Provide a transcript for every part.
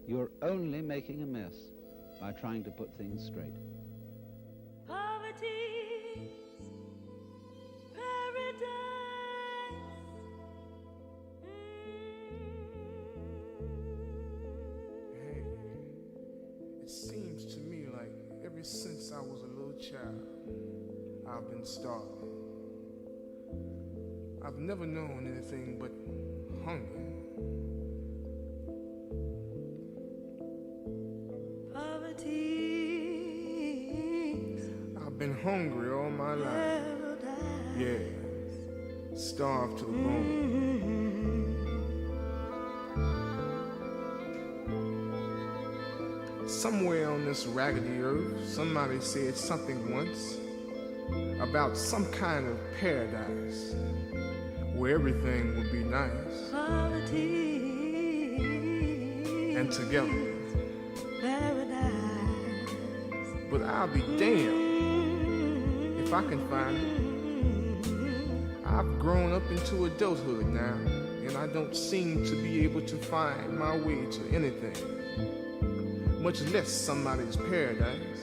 you're only making a mess by trying to put things straight. Poverty's paradise. Hey, it seems to me like ever since I was a little child, I've been starving. I've never known anything but hunger. I've been hungry all my life. Yeah, starved to the bone. Somewhere on this raggedy earth, somebody said something once about some kind of paradise where everything would be nice and together. But I'll be damned if I can find it. I've grown up into adulthood now, and I don't seem to be able to find my way to anything, much less somebody's paradise.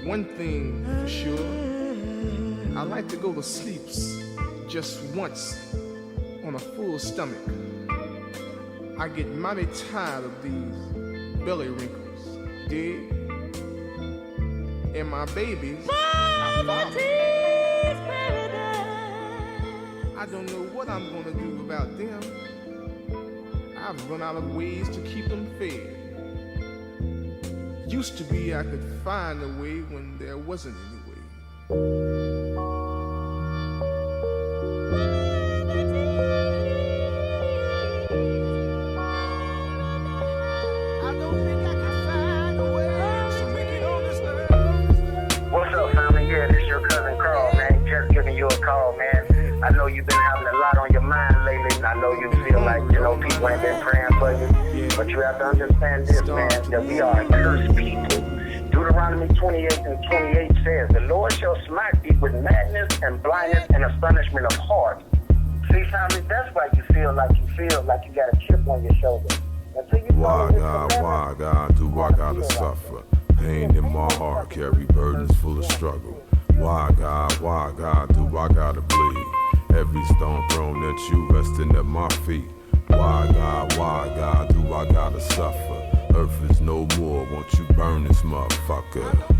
One thing for sure, I like to go to sleep just once on a full stomach. I get mighty tired of these belly wrinkles, dig? And my babies, I don't know what I'm gonna do about them. I've run out of ways to keep them fed. Used to be I could find a way when there wasn't any way. I know you've been having a lot on your mind lately, and I know you feel like, people ain't been praying for you. But you have to understand this, man, that we are a cursed people. Deuteronomy 28:28 says, the Lord shall smite thee with madness and blindness and astonishment of heart. See, family, that's why you feel like you got a chip on your shoulder. Why, God, do I gotta suffer? Pain in my heart, carry burdens full of struggle. Why, God, do I gotta bleed? Every stone thrown at you, resting at my feet. Why, God, do I gotta suffer? Earth is no more, won't you burn this motherfucker?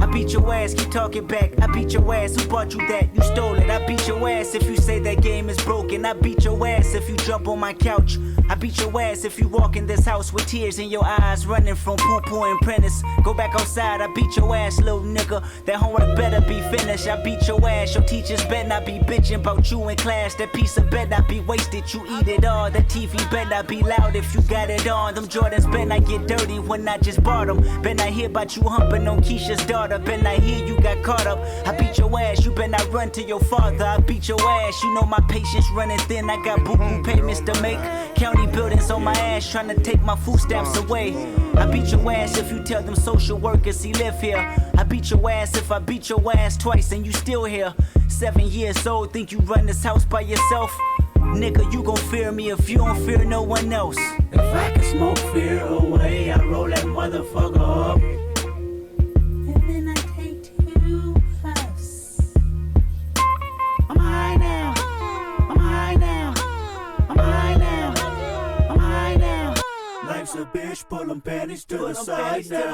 I beat your ass, keep talking back. I beat your ass, who bought you that? You stole it. I beat your ass if you say that game is broken. I beat your ass if you jump on my couch. I beat your ass if you walk in this house with tears in your eyes, running from poo-poo and Prentice. Go back outside, I beat your ass, little nigga. That homework better be finished. I beat your ass, your teachers better not be bitching about you in class. That piece of better not be wasted, you eat it all. That TV better not be loud if you got it on. Them Jordans better not get dirty when I just bought them. Better not hear about you humping on Keisha's daughter. Better not hear you got caught up. I beat your ass, you better not run to your father. I beat your ass, you know my patience running thin. I got boo-boo payments to make. County buildings on my ass trying to take my food stamps away. I beat your ass if you tell them social workers he live here. I beat your ass if I beat your ass twice and you still here. 7 years old, think you run this house by yourself? Nigga, you gon' fear me if you don't fear no one else. If I can smoke fear away, I roll that motherfucker up. And then I take 2 puffs. I'm high now. I'm high now. I'm high now. I'm high now. Life's a bitch, pull them panties to the side now.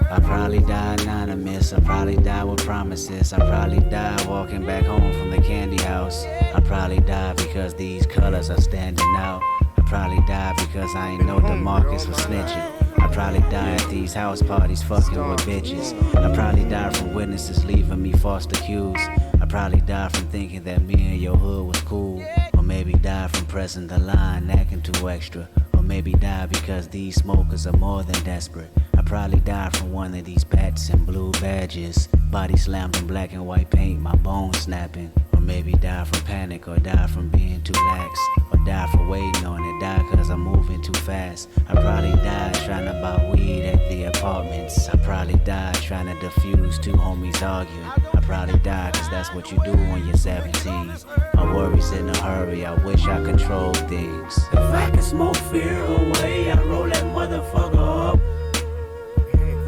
I probably die anonymous, I probably die with promises. I probably die walking back home from the candy house. I probably die because these colors are standing out. I probably die because I ain't know DeMarcus was snitching. I probably die at these house parties fucking with bitches. I probably die from witnesses leaving me false accused. I probably die from thinking that me and your hood was cool. Or maybe die pressing the line, acting too extra. Or maybe die because these smokers are more than desperate. I probably died from one of these bats and blue badges. Body slammed in black and white paint, my bones snapping. Or maybe die from panic, or die from being too lax. Or die for waiting on it, die cause I'm moving too fast. I probably died trying to buy weed at the apartments. I probably died trying to defuse two homies arguing. I probably died cause that's what you do when you're 17. My worries in a hurry, I wish I controlled things. If I can smoke fear away, I roll that motherfucker up.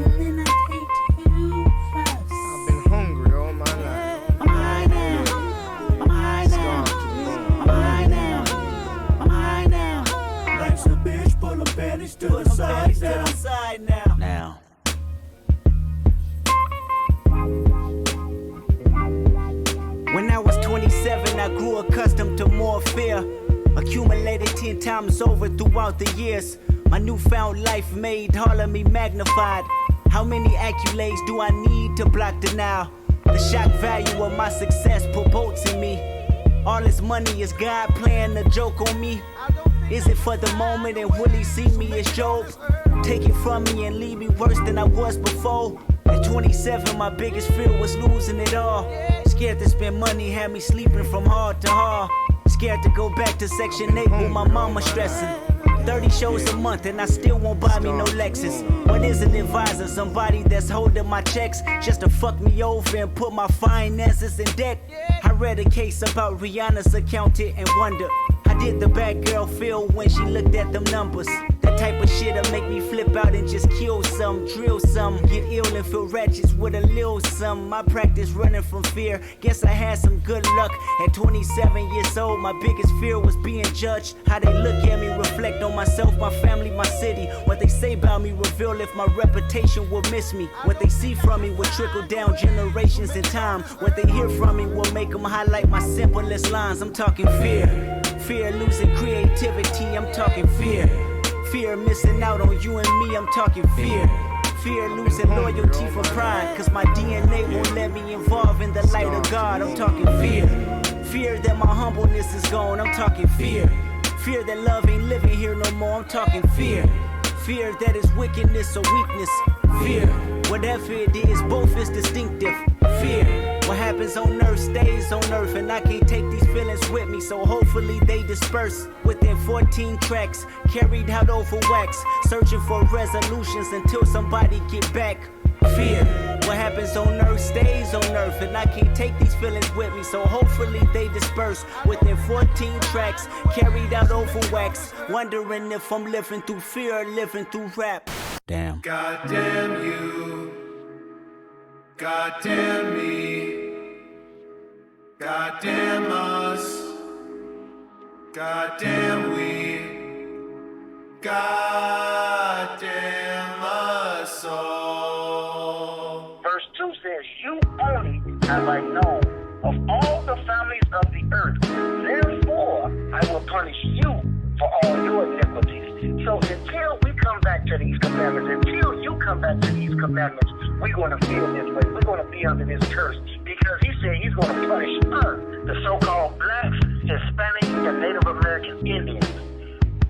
And then I take 2 puffs. I've been hungry all my life. I'm high now. I'm high now. I'm high now. I'm high now. Life's a bitch, pull them panties to the side now. Now. When I was 27, I grew accustomed to more fear. Accumulated 10 times over throughout the years. My newfound life made all of me magnified. How many accolades do I need to block denial? The shock value of my success put bolts in me. All this money is God playing a joke on me. Is it for the moment and will he see me as Job? Take it from me and leave me worse than I was before. At 27, my biggest fear was losing it all. Scared to spend money, had me sleeping from hard to hard. Scared to go back to Section 8 with my mama stressing. 30 shows a month and I still won't buy me no Lexus. What is an advisor? Somebody that's holding my checks just to fuck me over and put my finances in debt. I read a case about Rihanna's accountant and wonder, how did the bad girl feel when she looked at them numbers? That type of shit'll make me flip out and just kill some, drill some, get ill and feel wretched with a little some. My practice running from fear, guess I had some good luck. At 27 years old, my biggest fear was being judged. How they look at me, reflect on myself, my family, my city. What they say about me reveal if my reputation will miss me. What they see from me will trickle down generations in time. What they hear from me will make them highlight my simplest lines. I'm talking fear. Fear losing creativity, I'm talking fear. Fear missing out on you and me, I'm talking fear. Fear losing loyalty for pride, cause my DNA won't let me involve in the light of God, I'm talking fear. Fear that my humbleness is gone, I'm talking fear. Fear that love ain't living here no more, I'm talking fear. Fear that is wickedness or weakness. Fear, whatever it is, both is distinctive. Fear, what happens on earth stays on earth, and I can't take these feelings with me, so hopefully they disperse. Within 14 tracks, carried out over wax, searching for resolutions until somebody get back. Fear, what happens on earth stays on earth, and I can't take these feelings with me, so hopefully they disperse. Within 14 tracks, carried out over wax, wondering if I'm living through fear or living through rap. Damn. God damn you. God damn me. God damn us. God damn we. God damn us all. Verse 2 says, you only have I known of all the families of the earth. Therefore, I will punish you for all your iniquities. So until we come back to these commandments, until you come back to these commandments, we're going to feel this way. We're going to be under this curse. Because he said he's going to punish us, the so-called blacks, Hispanics, and Native American Indians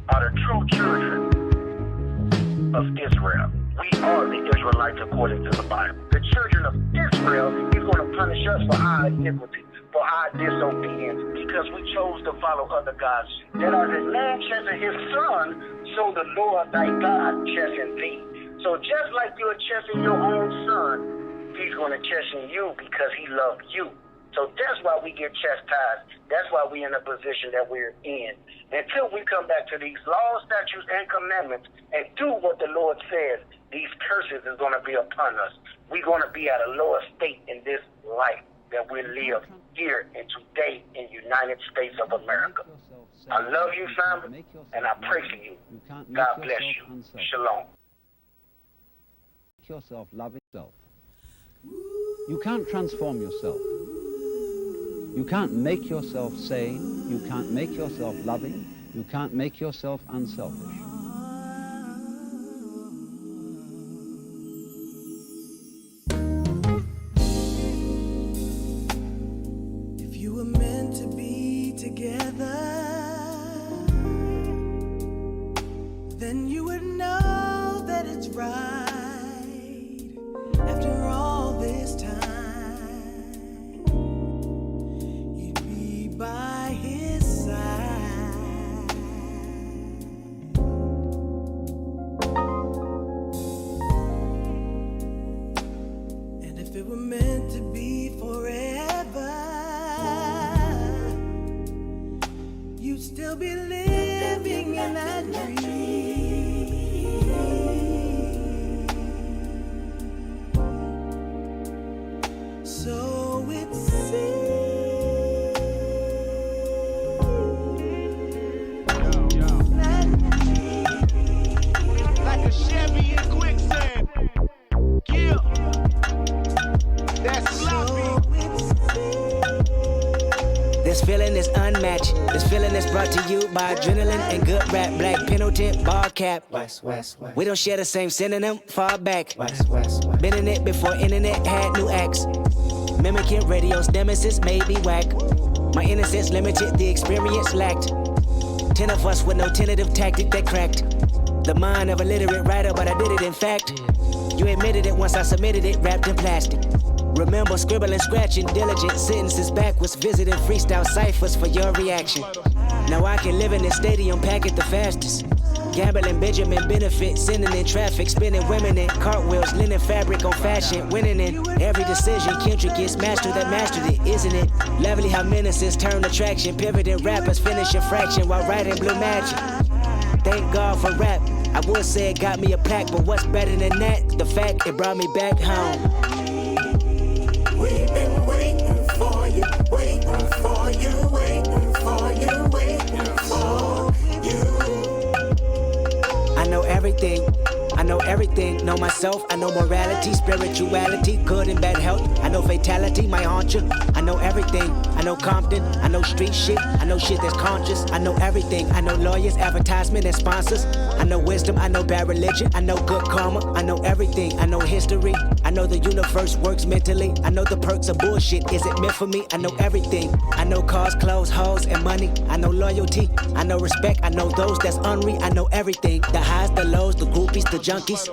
are the true children of Israel. We are the Israelites according to the Bible. The children of Israel, he's going to punish us for our iniquity, for our disobedience, because we chose to follow other gods. That as a man chasing his son, so the Lord thy God chasing thee. So just like you're chasing your own son, he's going to chasten you because he loved you. So that's why we get chastised. That's why we're in the position that we're in. Until we come back to these laws, statutes, and commandments and do what the Lord says, these curses is going to be upon us. We're going to be at a lower state in this life that we live here and today in United States of America. I love you, family, and I pray for you. God bless you. Shalom. Make yourself love yourself. You can't transform yourself. You can't make yourself sane. You can't make yourself loving. You can't make yourself unselfish. If you were meant to be together, then you would know that it's right. After all this time, you'd be by his side. And if it were meant to be forever, you'd still be living in that dream. So it seems like a Chevy in quicksand. Yeah, that's sloppy. This feeling is unmatched. This feeling is brought to you by adrenaline and good rap. Black Pendleton, ball cap. West, west, west. We don't share the same synonym, far back. West, west, west. Been in it before internet had new acts. Mimicking radio's nemesis made me whack. My innocence limited, the experience lacked. 10 of us with no tentative tactic that cracked. The mind of a literate writer, but I did it in fact. You admitted it once I submitted it, wrapped in plastic. Remember scribbling, scratching, diligent sentences backwards, visiting freestyle ciphers for your reaction. Now I can live in this stadium, pack it the fastest. Gambling, Benjamin benefit, sending in traffic, spinning women in cartwheels, linen fabric on fashion, winning in every decision. Kendrick gets master that mastered it, isn't it? Lovely how menaces turn attraction, pivoting rappers finishing fraction while writing blue magic. Thank God for rap. I would say it got me a plaque, but what's better than that? The fact it brought me back home. We've been waiting for you, waiting for you, waiting for you, waiting for you. I know everything, know myself, I know morality, spirituality, good and bad health, I know fatality, my haunt you, I know everything, I know Compton, I know street shit, I know shit that's conscious, I know everything, I know lawyers, advertisement and sponsors, I know wisdom, I know bad religion, I know good karma, I know everything, I know history, I know the universe works mentally, I know the perks of bullshit, is it meant for me, I know everything, I know cars, clothes, hoes, and money, I know loyalty, I know respect, I know those that's unreal, I know everything, the highs, the lows, the groupies, the junkies,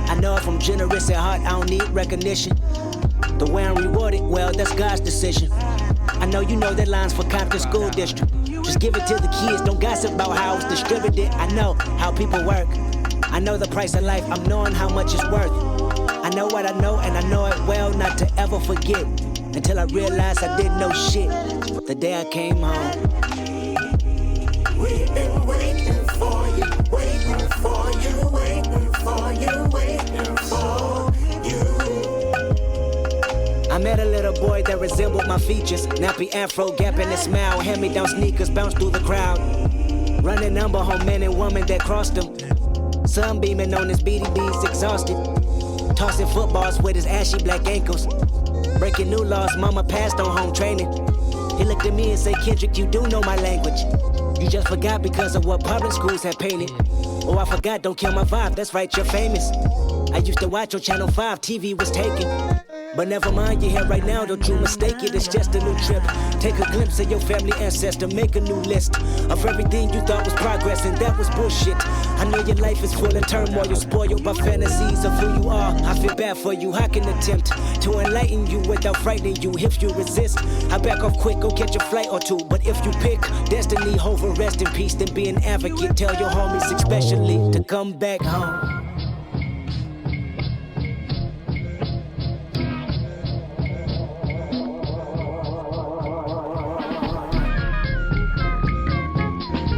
I know if I'm generous at heart, I don't need recognition. The way I'm rewarded, well, that's God's decision. I know you know that line's for Compton School District. Just give it to the kids, don't gossip about how it's distributed. I know how people work. I know the price of life, I'm knowing how much it's worth. I know what I know, and I know it well not to ever forget. Until I realized I didn't know shit the day I came home. We've been waiting for you, waiting for you, waiting for you, waiting for you. I met a little boy that resembled my features. Nappy afro, gap in his smile. Hand-me-down sneakers bounce through the crowd. Running number home men and women that crossed him. Sunbeaming on his BDBs, exhausted. Tossing footballs with his ashy black ankles. Breaking new laws, mama passed on home training. He looked at me and said, Kendrick, you do know my language. You just forgot because of what public schools have painted. Oh, I forgot, don't kill my vibe, that's right, you're famous. I used to watch on Channel 5, TV was taken. But never mind, you're here right now, don't you mistake it, it's just a new trip. Take a glimpse of your family ancestor, make a new list of everything you thought was progress, and that was bullshit. I know your life is full of turmoil, you're spoiled by fantasies of who you are. I feel bad for you, I can attempt to enlighten you without frightening you. If you resist, I back off quick, go catch a flight or two. But if you pick destiny over rest in peace, then be an advocate. Tell your homies especially to come back home.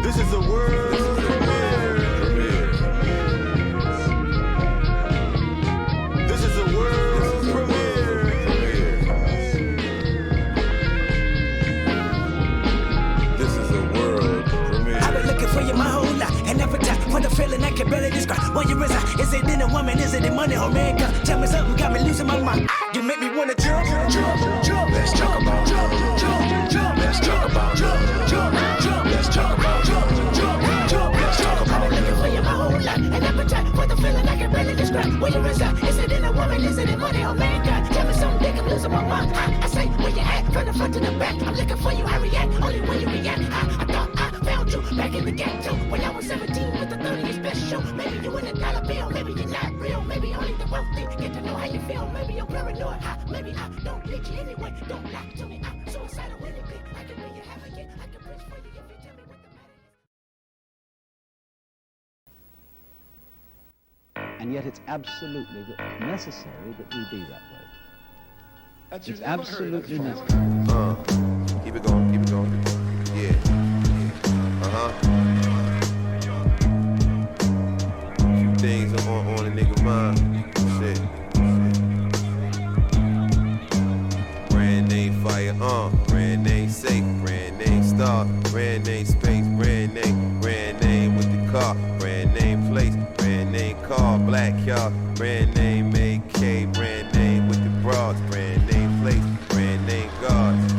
This is a world premiere. This is a world premiere. This is a world premiere. I've been looking for you my whole life, and every time for the feeling I can barely describe. Where you reside? Is it in a woman? Is it in money or man? Tell me something, got me losing my mind. You make me wanna jump, jump, jump. Let's talk about jump, jump, jump. Let's talk about jump, jump, jump. Let's talk about jump, jump, jump. Let's talk about. I've been looking for you my whole life, and every time for the feeling I can barely describe. Where you reside? Is it in a woman? Is it in money or man? Tell me something, I'm losing my mind. I say where you at, from the front to the back. I'm looking for you, I react only when you react. I thought I found you back in the ghetto when I was 17 with the 30th best show. And yet it's absolutely necessary that we be that way. It's absolutely necessary. Keep it going, keep it going. Yeah. Few things on a nigga mind. Shit. Brand name fire, brand name safe, brand name star, brand name space, brand name with the car, brand name place, brand name car, black car, brand name AK, brand name with the broads, brand name place, brand name guards,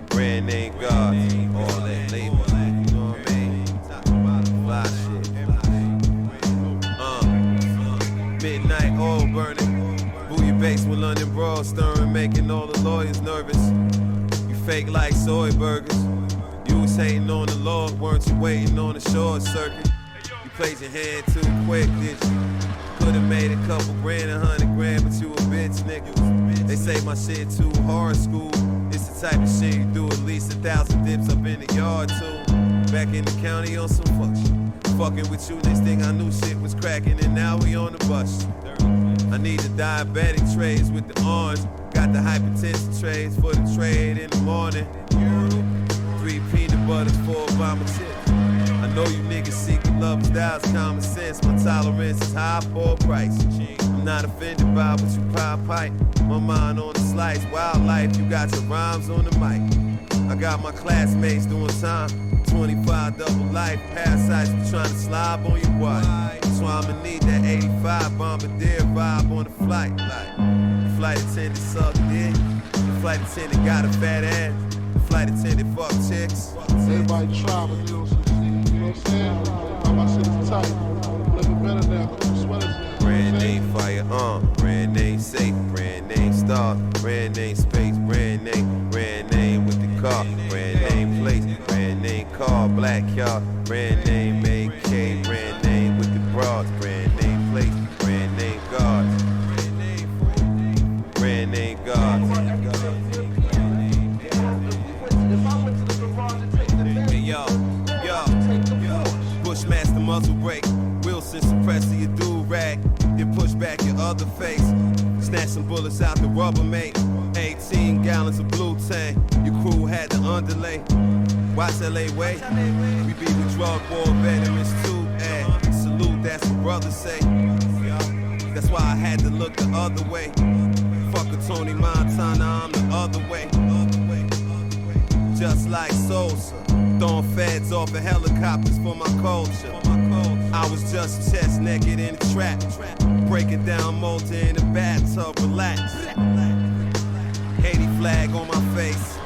brand name guards, all that labor, you know what I mean? Fly shit. Midnight oil burning, booty base with London Broad, stirring, making all the lawyers nervous. You fake like soy burgers. You was hating on the Lord, weren't you waiting on the short circuit? You played your hand too quick, did you? Could've made a couple grand, 100 grand, but you a bitch, nigga. They say my shit too hard school. It's the type of shit you do at least 1,000 dips up in the yard too. Back in the county on some fuck shit. Fucking with you, next thing I knew shit was cracking, and now we on the bus. I need the diabetic trays with the orange. Got the hypertension trays for the trade in the morning. 3 peanut butters, 4 Obama chips. I know you niggas seeking love, styles, common sense. My tolerance is high for a price. I'm not offended by what you pipe. My mind on the slice, wildlife, you got your rhymes on the mic. I got my classmates doing time, 25 double life. Parasites be trying to slob on your wife. So I'ma need that 85 Bombardier vibe on the flight. Like, the flight attendant suck dick. The flight attendant got a fat ass. The flight attendant fuck chicks. Everybody try, but you know what I'm saying? All my shit is tight. Living better now, but I'm sweaters now. Brand name fire, brand name safe, brand name star, brand name space, brand name with the car, brand name place, brand name car, black car, brand name AK, brand name with the broads, brand name place, brand name guards, brand name guards. Hey yo, Bushmaster muzzle brake, Wilson suppressor your do-rag, then push back your other face, snatch some bullets out the rubber mate, 18 gallons of blue tank, your crew had to underlay, watch LA way, we be with drug war veterans too, salute, that's what brothers say, that's why I had to look the other way, fuck a Tony Montana, I'm the other way, just like Sosa, throwing feds off of helicopters for my culture. I was just chest naked in a trap, breaking down Malta in a bathtub, relax. Haiti flag on my face,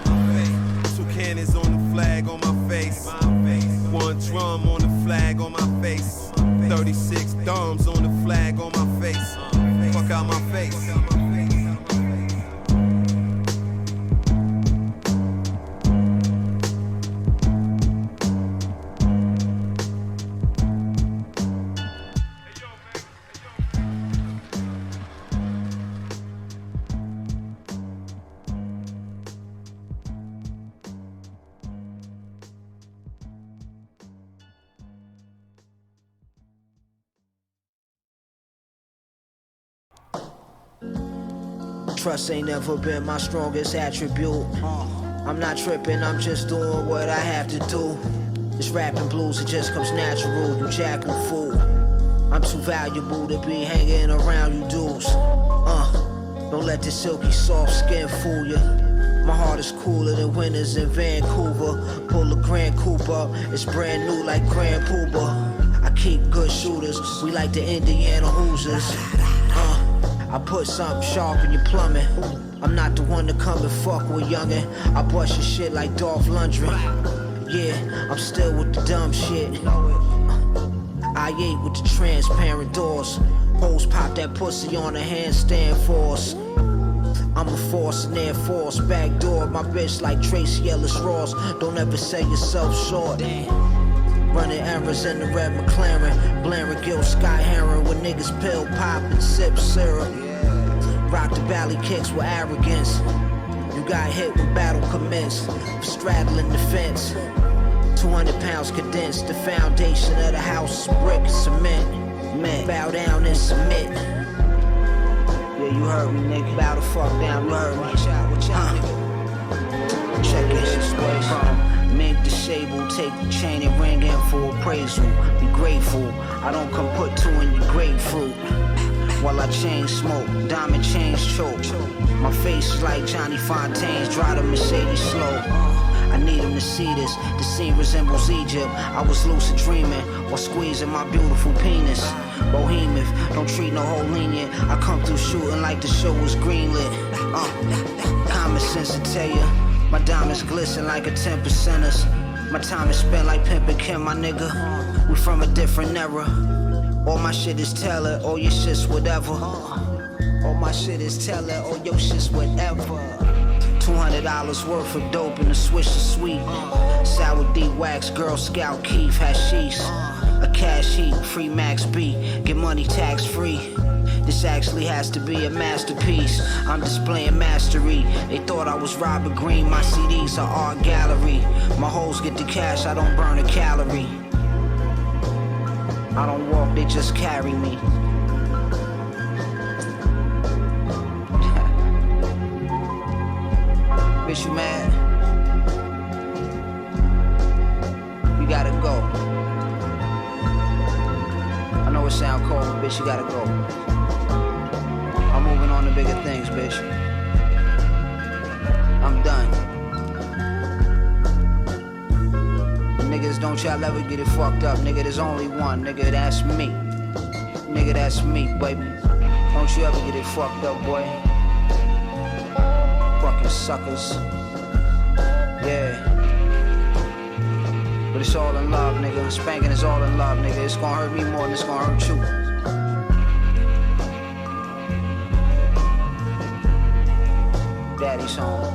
2 cannons on the flag on my face, 1 drum on the flag on my face, 36 thumbs on the flag on my face. Fuck out my face. Trust ain't never been my strongest attribute. I'm not tripping, I'm just doing what I have to do. This rapping blues, it just comes natural, you jacking fool. I'm too valuable to be hanging around you dudes. Don't let this silky soft skin fool you. My heart is cooler than winters in Vancouver. Pull a Grand Coupe up, it's brand new like Grand Pooba. I keep good shooters, we like the Indiana Hoosiers. I put something sharp in your plumbing. I'm not the one to come and fuck with youngin'. I bust your shit like Dolph Lundgren. Yeah, I'm still with the dumb shit. I ate with the transparent doors. Hoes pop that pussy on a handstand force. I'm a force in Air Force. Backdoor my bitch like Tracy Ellis Ross. Don't ever sell yourself short. Running errands in the red McLaren. Blaring Gil Sky Heron with niggas pill pop and sip syrup. Rock the valley kicks with arrogance. You got hit when battle commenced. Straddling the fence. 200 pounds condensed. The foundation of the house is brick and cement. Man, bow down and submit. Yeah, you heard me, nigga. Bow the fuck down, you heard me. Watch out, check this way from Mink disabled, take the chain and ring in for appraisal. Be grateful, I don't come put two in your grapefruit. While I chain smoke, diamond chains choke. My face is like Johnny Fontaine's, drive the Mercedes slow. I need him to see this, the scene resembles Egypt. I was lucid dreaming while squeezing my beautiful penis. Bohemian, don't treat no hoe lenient. I come through shooting like the show was greenlit. Common sense to tell ya, my diamonds glisten like a 10%ers. My time is spent like pimpin' Kim, my nigga. We from a different era. All my shit is Teller, all your shit's whatever. All my shit is Teller, all your shit's whatever. $200 worth of dope in the Swisher Sweet. Sour D wax, Girl Scout Keef, hashish. A cash heat, free Max B, get money tax free. This actually has to be a masterpiece. I'm displaying mastery. They thought I was Robert Greene. My CDs are art gallery. My hoes get the cash, I don't burn a calorie. I don't walk, they just carry me. Bitch, you mad? You gotta go. I know it sound cold, but bitch, you gotta go. I'm moving on to bigger things, bitch. I'm done. Niggas, don't y'all ever get it fucked up. Nigga, there's only one. Nigga, that's me. Nigga, that's me, baby. Don't you ever get it fucked up, boy. Fucking suckers. Yeah. But it's all in love, nigga. Spanking is all in love, nigga. It's gonna hurt me more than it's gonna hurt you. Daddy's home.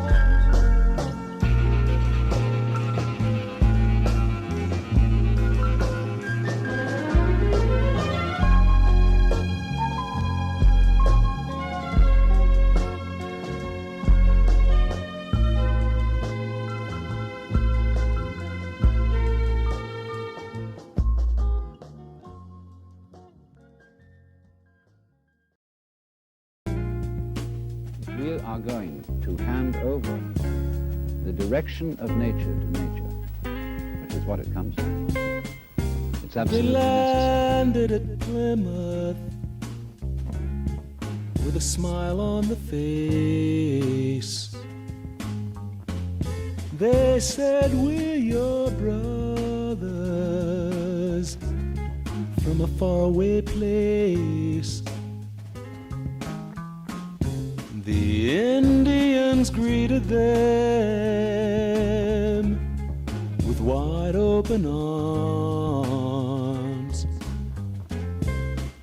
We are going to hand over the direction of nature to nature, which is what it comes to. It's absolutely They landed necessary. at Plymouth with a smile on the face. They said, we're your brothers from a faraway place. The Indians greeted them with wide open arms.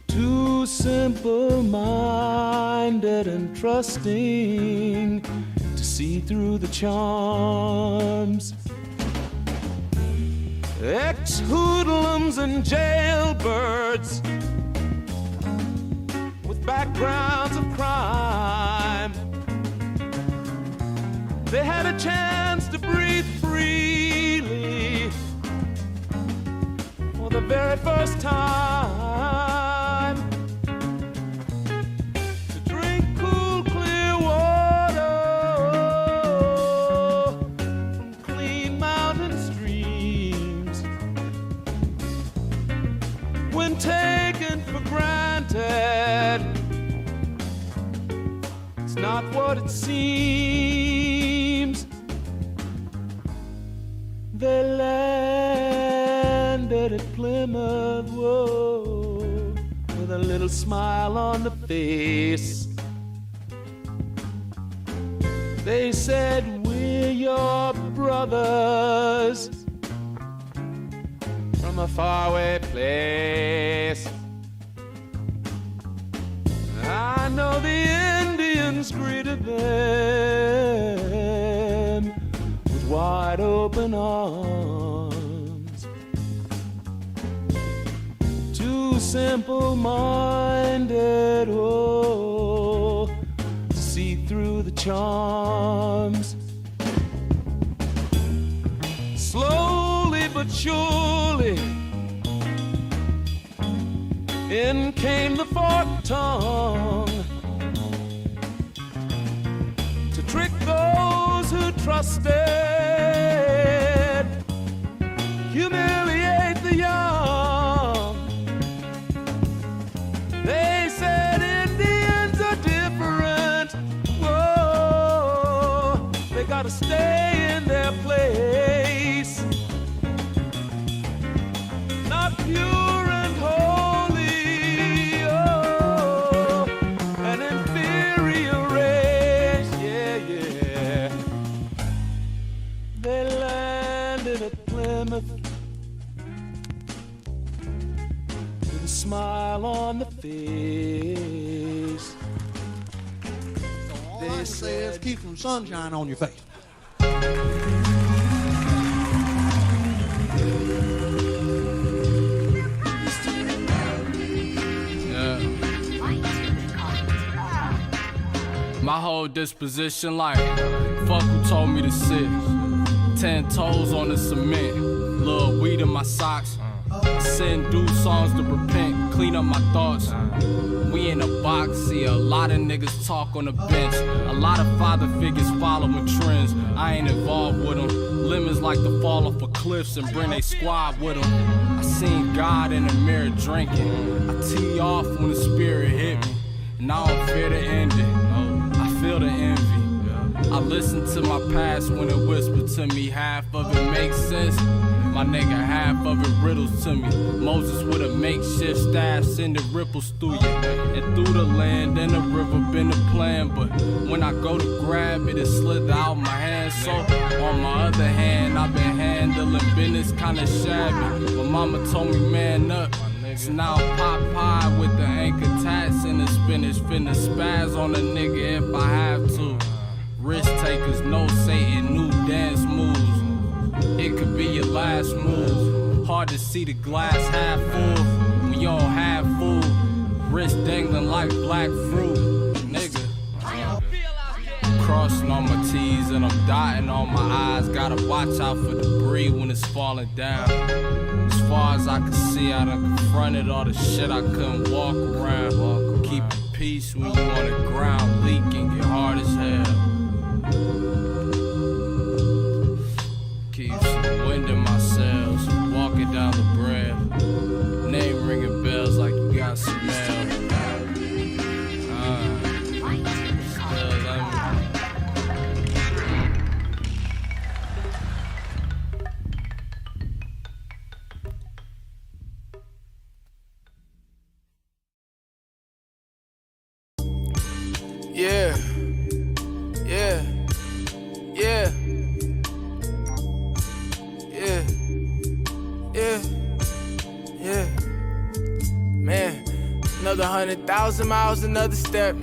Too simple-minded and trusting to see through the charms. Ex-hoodlums and jailbirds with backgrounds of crime. They had a chance to breathe freely for the very first time. To drink cool, clear water from clean mountain streams. When taken for granted, it's not what it seems. They landed at Plymouth, whoa, with a little smile on the face. They said, we're your brothers from a faraway place. I know the Indians greeted them with wide open arms. Too simple-minded, oh, to see through the charms. Slowly but surely, In came the forked tongue to trick those who trusted, humiliate the young. They said Indians are different. Whoa, they gotta stay in their place. Not pure and holy, oh, an inferior race, yeah, yeah. They landed at Plymouth with a smile on the face. All I say is keep some sunshine on your face. My whole disposition like, fuck who told me to sit. 10 toes on the cement, little weed in my socks. Send dude songs to repent, clean up my thoughts. We in a box, see a lot of niggas talk on the bench. A lot of father figures following trends. I ain't involved with them. Lemons like to fall off of cliffs and bring they squad with them. I seen God in the mirror drinking. I tee off when the spirit hit me, and I don't fear to end it. I feel the envy. I listen to my past when it whispered to me. Half of it makes sense, my nigga, half of it riddles to me. Moses with a makeshift staff sending ripples through you. And through the land and the river been the plan. But when I go to grab it, it slid out my hand. So on my other hand, I've been handling business kinda shabby. But mama told me man up. So now pot pie with the anchor tats and the spinach. Finna spaz on a nigga if I have to. Risk takers know Satan, new dance moves. It could be your last move. Hard to see the glass half full when you don't have food. Wrist dangling like black fruit, nigga. Crossing on my T's and I'm dotting on my I's. Gotta watch out for debris when it's falling down. As far as I can see, I done confronted all the shit I couldn't walk around. Keep the peace when you on the ground, leaking, get hard as hell. Keep some wind in my sails, walking down the bread. Name ringing bells like you got smell. Yeah, yeah, yeah, yeah, yeah, yeah. Man, another 100,000 miles, another step.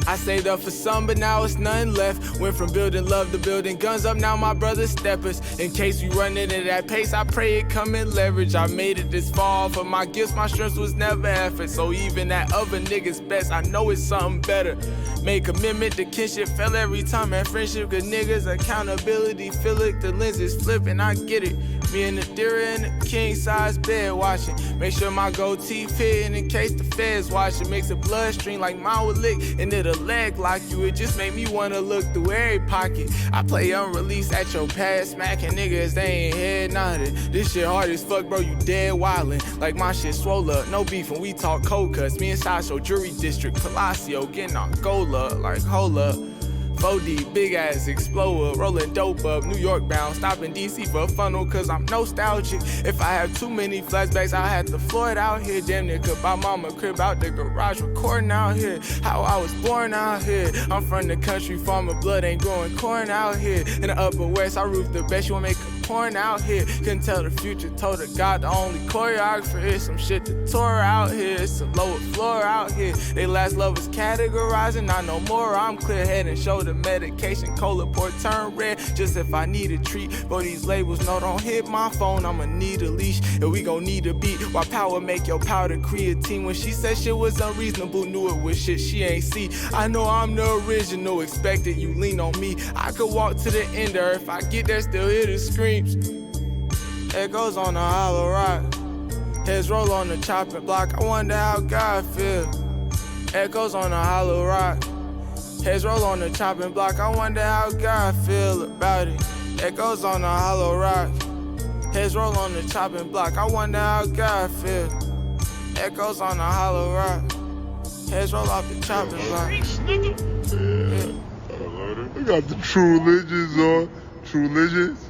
I saved up for some, but now it's nothing left. Went from building love to building guns up, now my brother's steppers. In case we run it at that pace, I pray it come in leverage. I made it this far, for my gifts, my strength was never effort. So even that other nigga's best, I know it's something better. Made commitment to kinship, fell every time at friendship. Cause niggas, accountability, feel it, the lenses flipping, I get it. Me and the deer in the king size bed watching. Make sure my goatee fit in case the feds watching. Makes a bloodstream like mine would lick, and it'll leg lock you. It just made me wanna look through every pocket. I play unreleased at your past, smacking niggas, they ain't head nodded. This shit hard as fuck, bro, you dead wildin'. Like my shit swole up, no beef when we talk cold cuts. Me and Sideshow Jury District, Palacio, getting on Gola, like hold up. 4D, big ass exploder, rolling dope up, New York bound, stopping DC for a funnel, cause I'm nostalgic. If I have too many flashbacks, I'll have to floor it out here. Damn near could buy mama crib out the garage, recording out here. How I was born out here. I'm from the country, farmer blood ain't growing corn out here. In the upper west, I roof the best, you wanna make a porn out here. Couldn't tell the future, told her God the only choreographer is some shit to tour out here. It's a lower floor out here. They last love was categorizing, I know more, I'm clear head and shoulder medication, cola port turn red, just if I need a treat. But these labels, no, don't hit my phone, I'ma need a leash, and we gon' need a beat. While power make your powder creatine. When she said shit was unreasonable, knew it was shit she ain't see. I know I'm the original, expected you lean on me. I could walk to the end of her, if I get there, still hear the screams. Echoes on the hollow rock. Heads roll on the chopping block. I wonder how God feel. Echoes on a hollow rock. Heads roll on the chopping block. I wonder how God feel about it. Echoes on a hollow rock. Heads roll on the chopping block. I wonder how God feel. Echoes on a hollow rock. Heads roll off the chopping block. We got the True Religions on. True Religions.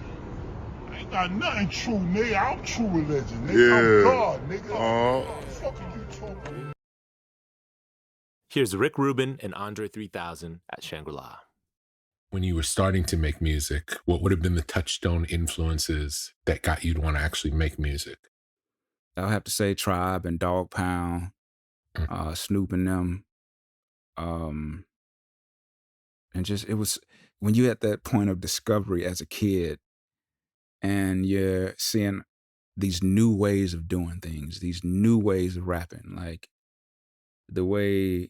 I ain't got nothing true, nigga. I'm True Religion, nigga. I'm God, nigga. What the fuck are you talking? Here's Rick Rubin and Andre 3000 at Shangri-La. When you were starting to make music, what would have been the touchstone influences that got you to want to actually make music? I'll have to say Tribe and Dog Pound, Snoop and them. And just, it was, when you at that point of discovery as a kid and you're seeing these new ways of doing things, these new ways of rapping, like the way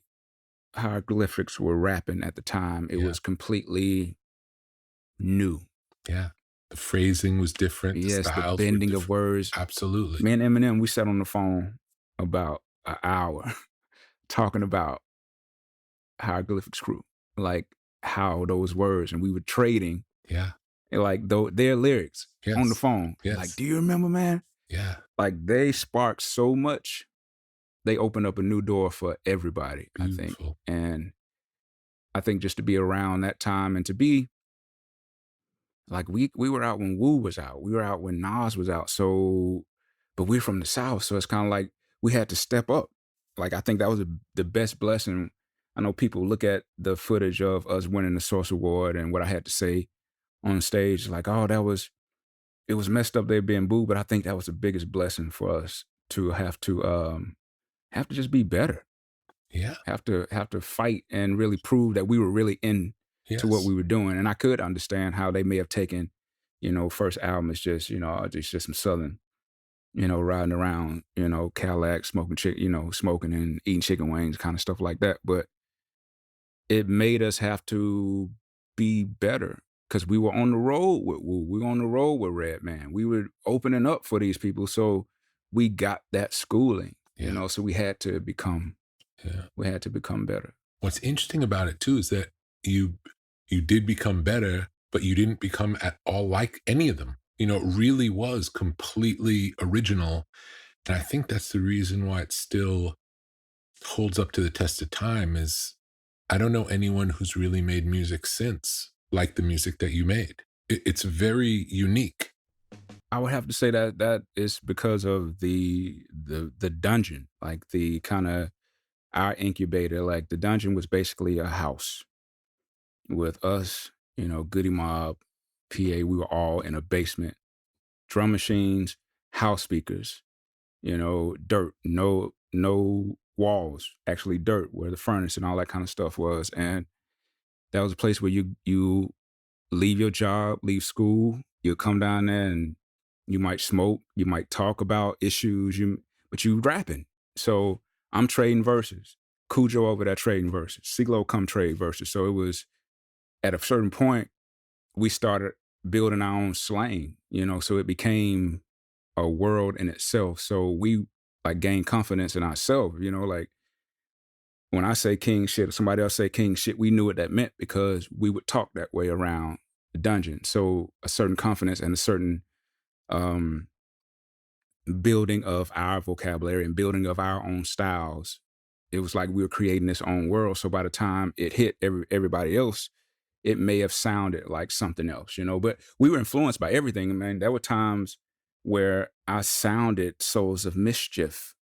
Hieroglyphics were rapping at the time, it was completely new. Yeah. The phrasing was different. Yes, the bending of words. Absolutely. Me and Eminem, we sat on the phone about an hour talking about Hieroglyphics Crew, like how those words, and we were trading. Yeah. Like their lyrics on the phone. Yes. Like, do you remember, man? Yeah. Like they sparked so much. They opened up a new door for everybody, Beautiful. I think. And I think just to be around that time and to be like, we were out when Wu was out. We were out when Nas was out. So, but we're from the South. So it's kind of like we had to step up. Like, I think that was the best blessing. I know people look at the footage of us winning the Source Award and what I had to say on stage, like, oh, it was messed up there being booed. But I think that was the biggest blessing for us to have to just be better. Yeah. Have to fight and really prove that we were really in to what we were doing. And I could understand how they may have taken, first album is just, just some Southern, riding around, Cadillac, smoking and eating chicken wings, kind of stuff like that. But it made us have to be better because we were on the road with Wu. We were on the road with Redman. We were opening up for these people. So we got that schooling. So we had to become better. What's interesting about it too is that you did become better, but you didn't become at all like any of them. It really was completely original. And I think that's the reason why it still holds up to the test of time is I don't know anyone who's really made music since like the music that you made. It's very unique. I would have to say that is because of the dungeon, like the kind of our incubator. Like the dungeon was basically a house with us, Goody Mob, PA. We were all in a basement, drum machines, house speakers, dirt, no walls, actually dirt where the furnace and all that kind of stuff was. And that was a place where you leave your job, leave school, you'll come down there and you might smoke, you might talk about issues, but you rapping. So I'm trading verses. Cujo over there trading verses. CeeLo come trade verses. So it was at a certain point, we started building our own slang, so it became a world in itself. So we like gained confidence in ourselves, like when I say king shit or somebody else say king shit, we knew what that meant because we would talk that way around the dungeon. So a certain confidence and a certain building of our vocabulary and building of our own styles. It was like we were creating this own world. So by the time it hit everybody else, it may have sounded like something else, but we were influenced by everything. Man, there were times where I sounded Souls of Mischief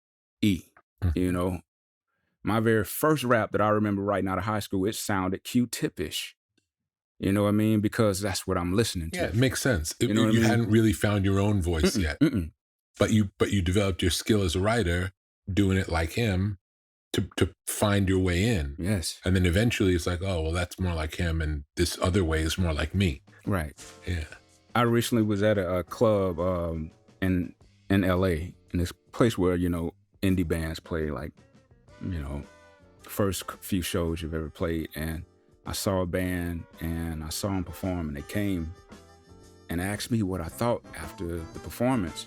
My very first rap that I remember writing out of high school, it sounded Q-tip-ish. You know what I mean? Because that's what I'm listening to. Yeah, it makes sense. You I mean? hadn't really found your own voice yet. But you developed your skill as a writer, doing it like him to find your way in. Yes. And then eventually it's like, oh, well, that's more like him and this other way is more like me. Right. Yeah. I recently was at a club in LA, in this place where, indie bands play, like, first few shows you've ever played. And I saw a band and I saw them perform and they came and asked me what I thought after the performance.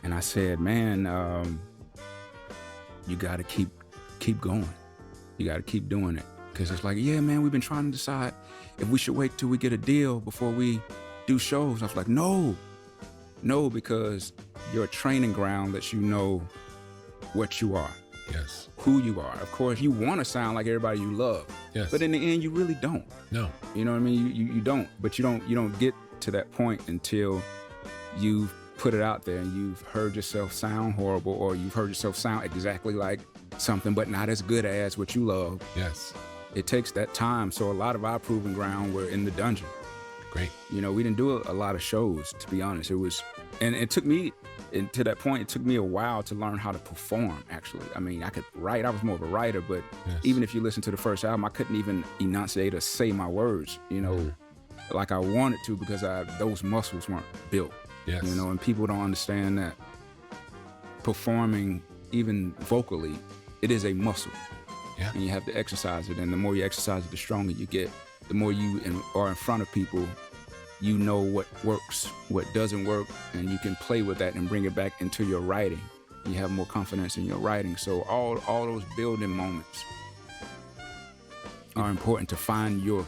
And I said, man, you got to keep going. You got to keep doing it. Because it's like, yeah, man, we've been trying to decide if we should wait till we get a deal before we do shows. I was like, no, because your training ground lets you know what you are. Yes. Who you are. Of course, you want to sound like everybody you love. Yes. But in the end, you really don't. No. You know what I mean? You don't. But you don't get to that point until you've put it out there and you've heard yourself sound horrible, or you've heard yourself sound exactly like something but not as good as what you love. Yes. It takes that time. So a lot of our proving ground were in the dungeon. Great. You know, we didn't do a lot of shows, to be honest. And it took me, and to that point, it took me a while to learn how to perform, actually. I mean, I could write. I was more of a writer, but even if you listen to the first album, I couldn't even enunciate or say my words, you know, like I wanted to, because those muscles weren't built. Yes. You know, and people don't understand that performing, even vocally, it is a muscle. Yeah. And you have to exercise it. And the more you exercise it, the stronger you get. The more you are in front of people, you know what works, what doesn't work, and you can play with that and bring it back into your writing. You have more confidence in your writing. So all those building moments are important to find your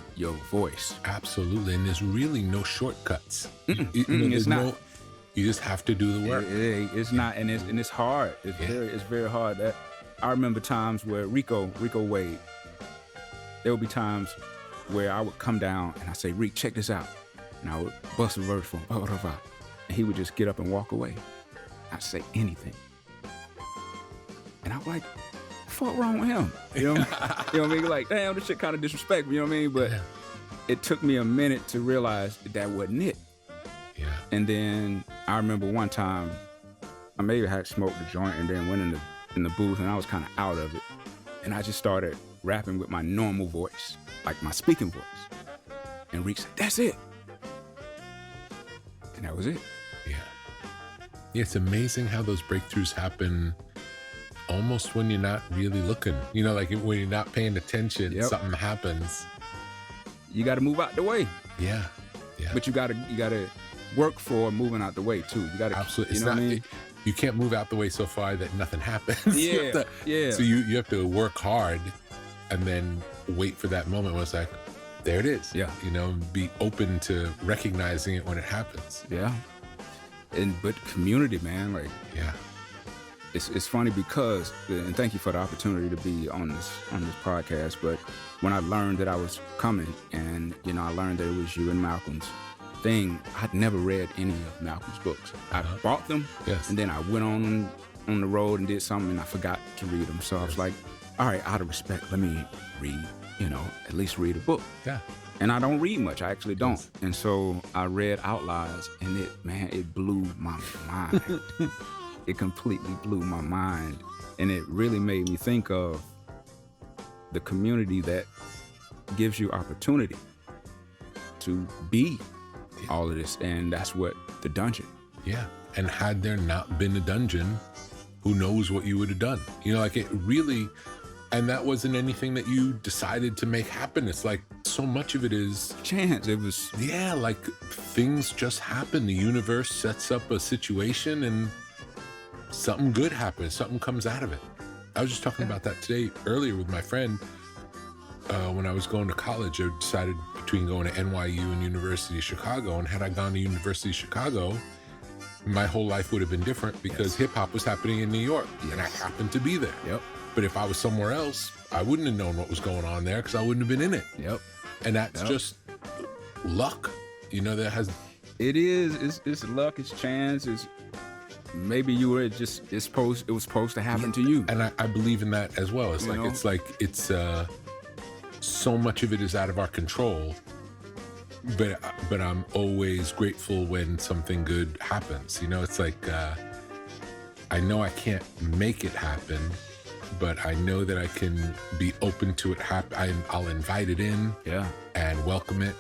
voice. Absolutely. And there's really no shortcuts. It's not. You just have to do the work. It's not, and it's hard. It's very hard. I remember times where Rico Wade, there would be times where I would come down and I'd say, Rick, check this out. And I would bust a verse for him, and he would just get up and walk away. I'd say anything. And I'm like, what the fuck wrong with him? You know what I mean? Like, damn, this shit kind of disrespectful, you know what I mean? But it took me a minute to realize that wasn't it. Yeah. And then I remember one time, I maybe had smoked a joint and then went in the booth, and I was kind of out of it. And I just started rapping with my normal voice, like my speaking voice. And Reek said, that's it. And that was it. Yeah. It's amazing how those breakthroughs happen almost when you're not really looking. You know, like when you're not paying attention, something happens. You got to move out the way. Yeah. But you got to work for moving out the way too. You got to absolutely. You know what I mean? You can't move out the way so far that nothing happens. Yeah. So you have to work hard and then wait for that moment when it's like, there it is. Yeah. You know, be open to recognizing it when it happens. Yeah. But community, man, like, yeah. It's funny because, and thank you for the opportunity to be on this podcast, but when I learned that I was coming, and you know, I learned that it was you and Malcolm's thing, I'd never read any of Malcolm's books. I bought them, and then I went on the road and did something, and I forgot to read them. So I was like, all right, out of respect, let me read, you know, at least read a book. Yeah. And I don't read much. I actually don't. Yes. And so I read Outliers, and it blew my mind. It completely blew my mind. And it really made me think of the community that gives you opportunity to be all of this. And that's what the dungeon. Yeah. And had there not been a dungeon, who knows what you would have done? You know, like it really, and that wasn't anything that you decided to make happen. It's like so much of it is chance. It was, yeah, like things just happen. The universe sets up a situation and something good happens, something comes out of it. I was just talking about that today earlier with my friend. When I was going to college, I decided between going to NYU and University of Chicago. And had I gone to University of Chicago, my whole life would have been different because hip hop was happening in New York, and I happened to be there. Yep. But if I was somewhere else, I wouldn't have known what was going on there because I wouldn't have been in it. Yep. And that's just luck. You know, that has. It is. It's luck. It's chance. It's maybe you were just. It was supposed to happen to you. And I believe in that as well. It's so much of it is out of our control. But I'm always grateful when something good happens. You know, it's like I know I can't make it happen, but I know that I can be open to it happen. I'll invite it in, and welcome it,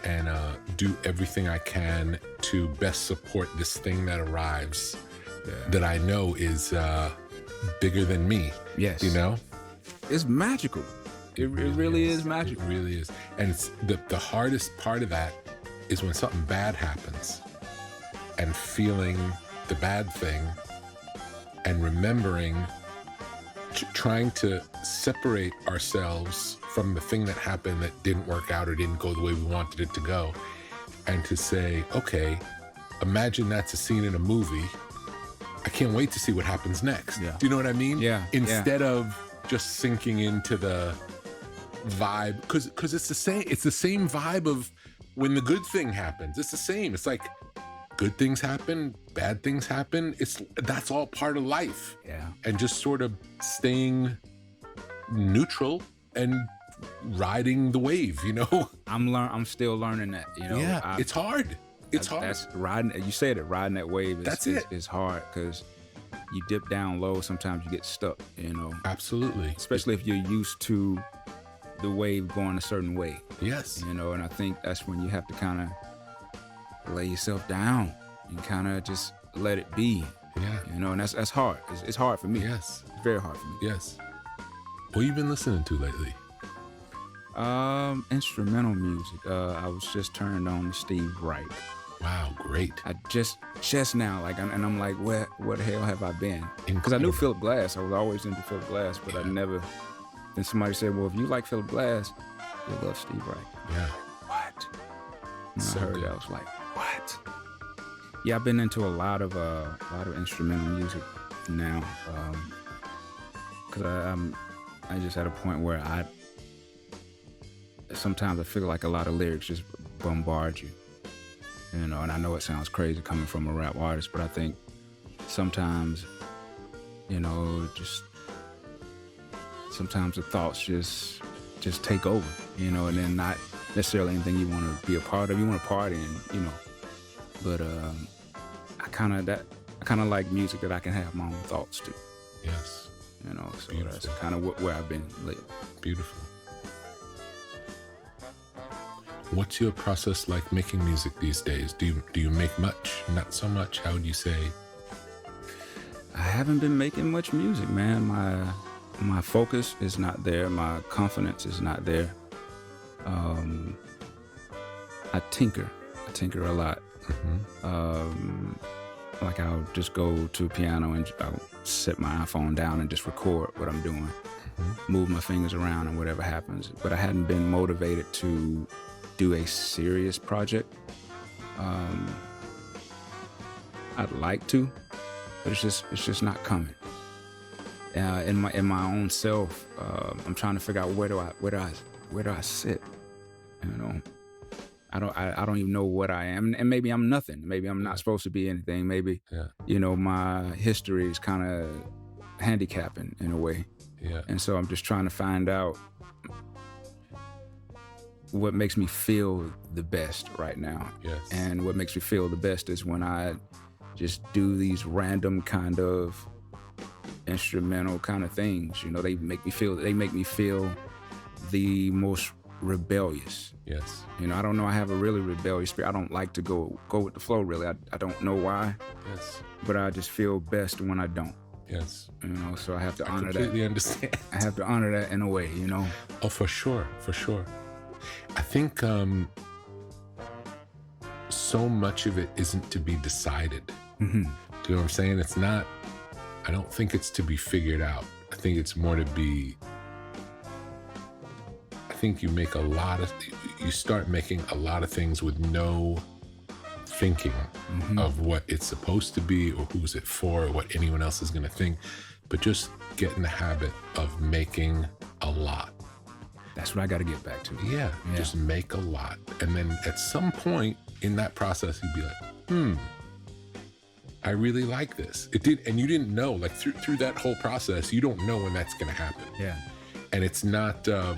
and do everything I can to best support this thing that arrives, that I know is bigger than me. Yes, you know, it's magical. It really is magical. It really is. And it's the hardest part of that is when something bad happens and feeling the bad thing and remembering, trying to separate ourselves from the thing that happened that didn't work out or didn't go the way we wanted it to go, and to say, okay, imagine that's a scene in a movie. I can't wait to see what happens next. Yeah. Do you know what I mean? Yeah. Instead of just sinking into the vibe, because it's the same vibe of when the good thing happens. It's the same. It's like good things happen, bad things happen. That's all part of life. Yeah. And just sort of staying neutral and riding the wave, you know? I'm still learning that, you know? Yeah, it's hard. It's hard. That's riding, you said it, riding that wave it. Is hard, because you dip down low, sometimes you get stuck, you know? Absolutely. Especially if you're used to the wave going a certain way. Yes. You know, and I think that's when you have to kind of lay yourself down and kind of just let it be. Yeah. You know, and that's hard. It's hard for me. Yes. It's very hard for me. Yes. What you been listening to lately? Instrumental music. I was just turned on to Steve Reich. Wow, great. I just now, like, and I'm like, where the hell have I been? Because I knew Philip Glass. I was always into Philip Glass, but I never. Then somebody said, well, if you like Philip Glass, you'll love Steve Reich. Yeah. What? And So I heard good. that, I was like, what? Yeah, I've been into a lot of instrumental music now, because I just at a point where sometimes I feel like a lot of lyrics just bombard you, you know. And I know it sounds crazy coming from a rap artist, but I think sometimes, you know, sometimes the thoughts just take over, you know, and then not necessarily anything you want to be a part of. You want to party and, you know, but I kind of like music that I can have my own thoughts to. Yes. You know, so Beautiful. that's kind of where I've been lately. Beautiful. What's your process like making music these days? Do you make much? Not so much? How would you say? I haven't been making much music, man. My focus is not there. My confidence is not there. I tinker a lot. Mm-hmm. Like I'll just go to a piano and I'll set my iPhone down and just record what I'm doing, move my fingers around and whatever happens. But I hadn't been motivated to do a serious project. I'd like to, but it's just not coming. In my own self, I'm trying to figure out where do I sit. You know, I don't even know what I am, and maybe I'm nothing. Maybe I'm not supposed to be anything. Maybe you know, my history is kind of handicapping in a way. Yeah. And so I'm just trying to find out what makes me feel the best right now. Yes. And what makes me feel the best is when I just do these random kind of instrumental kind of things. You know, they make me feel the most rebellious. Yes. You know, I don't know, I have a really rebellious spirit. I don't like to go with the flow, really. I don't know why. Yes. But I just feel best when I don't. Yes. You know, so I have to honor that. I completely understand. I have to honor that in a way, you know? Oh, for sure. For sure. I think so much of it isn't to be decided. Mm-hmm. Do you know what I'm saying? It's not, I don't think it's to be figured out. I think it's more to be, I think you start making a lot of things with no thinking of what it's supposed to be or who's it for or what anyone else is going to think, but just get in the habit of making a lot. That's what I got to get back to. Yeah, just make a lot. And then at some point in that process, you'd be like, I really like this. It did, and you didn't know, like through that whole process, you don't know when that's going to happen. Yeah. And it's not a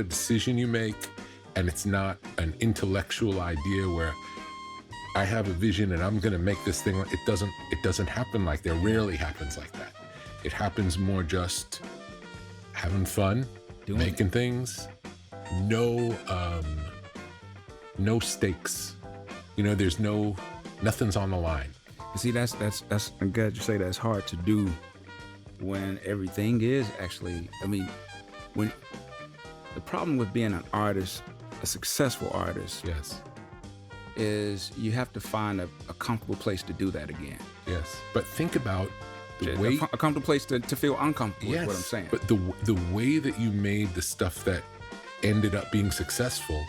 decision you make, and it's not an intellectual idea where I have a vision and I'm going to make this thing. It doesn't happen like that. It rarely happens like that. It happens more just having fun, making things, no stakes. You know, there's nothing's on the line. See, that's I'm glad you say that's hard to do when everything is actually, I mean, when the problem with being an artist, a successful artist, yes, is you have to find a comfortable place to do that again. Yes. But think about the way... A comfortable place to feel uncomfortable yes, is what I'm saying. But the way that you made the stuff that ended up being successful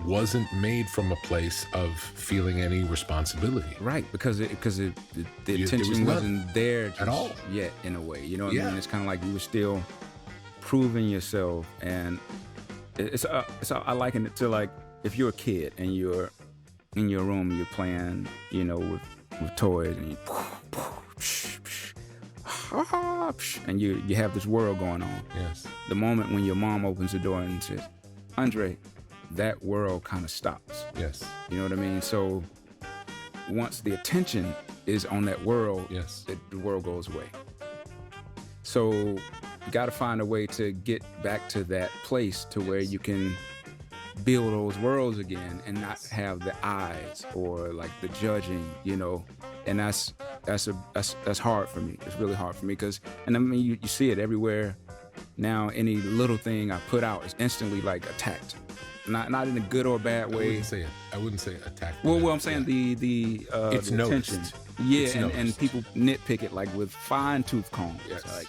wasn't made from a place of feeling any responsibility. Right, because the attention wasn't there at all yet, in a way. You know what I mean? It's kind of like you were still proving yourself, and I liken it to like if you're a kid and you're in your room, you're playing, you know, with toys, and you have this world going on. Yes. The moment when your mom opens the door and says, "Andre," that world kind of stops. Yes. You know what I mean? So once the attention is on that world, yes, the world goes away. So you got to find a way to get back to that place to where you can build those worlds again and not have the eyes or like the judging, you know. And that's hard for me. It's really hard for me because, and I mean, you see it everywhere now. Any little thing I put out is instantly like attacked. Not in a good or bad way. I wouldn't say attack. Well, I'm saying the it's the noticed. attention. Yeah, It's and noticed. people nitpick it like with fine tooth comb. Yes. It's like,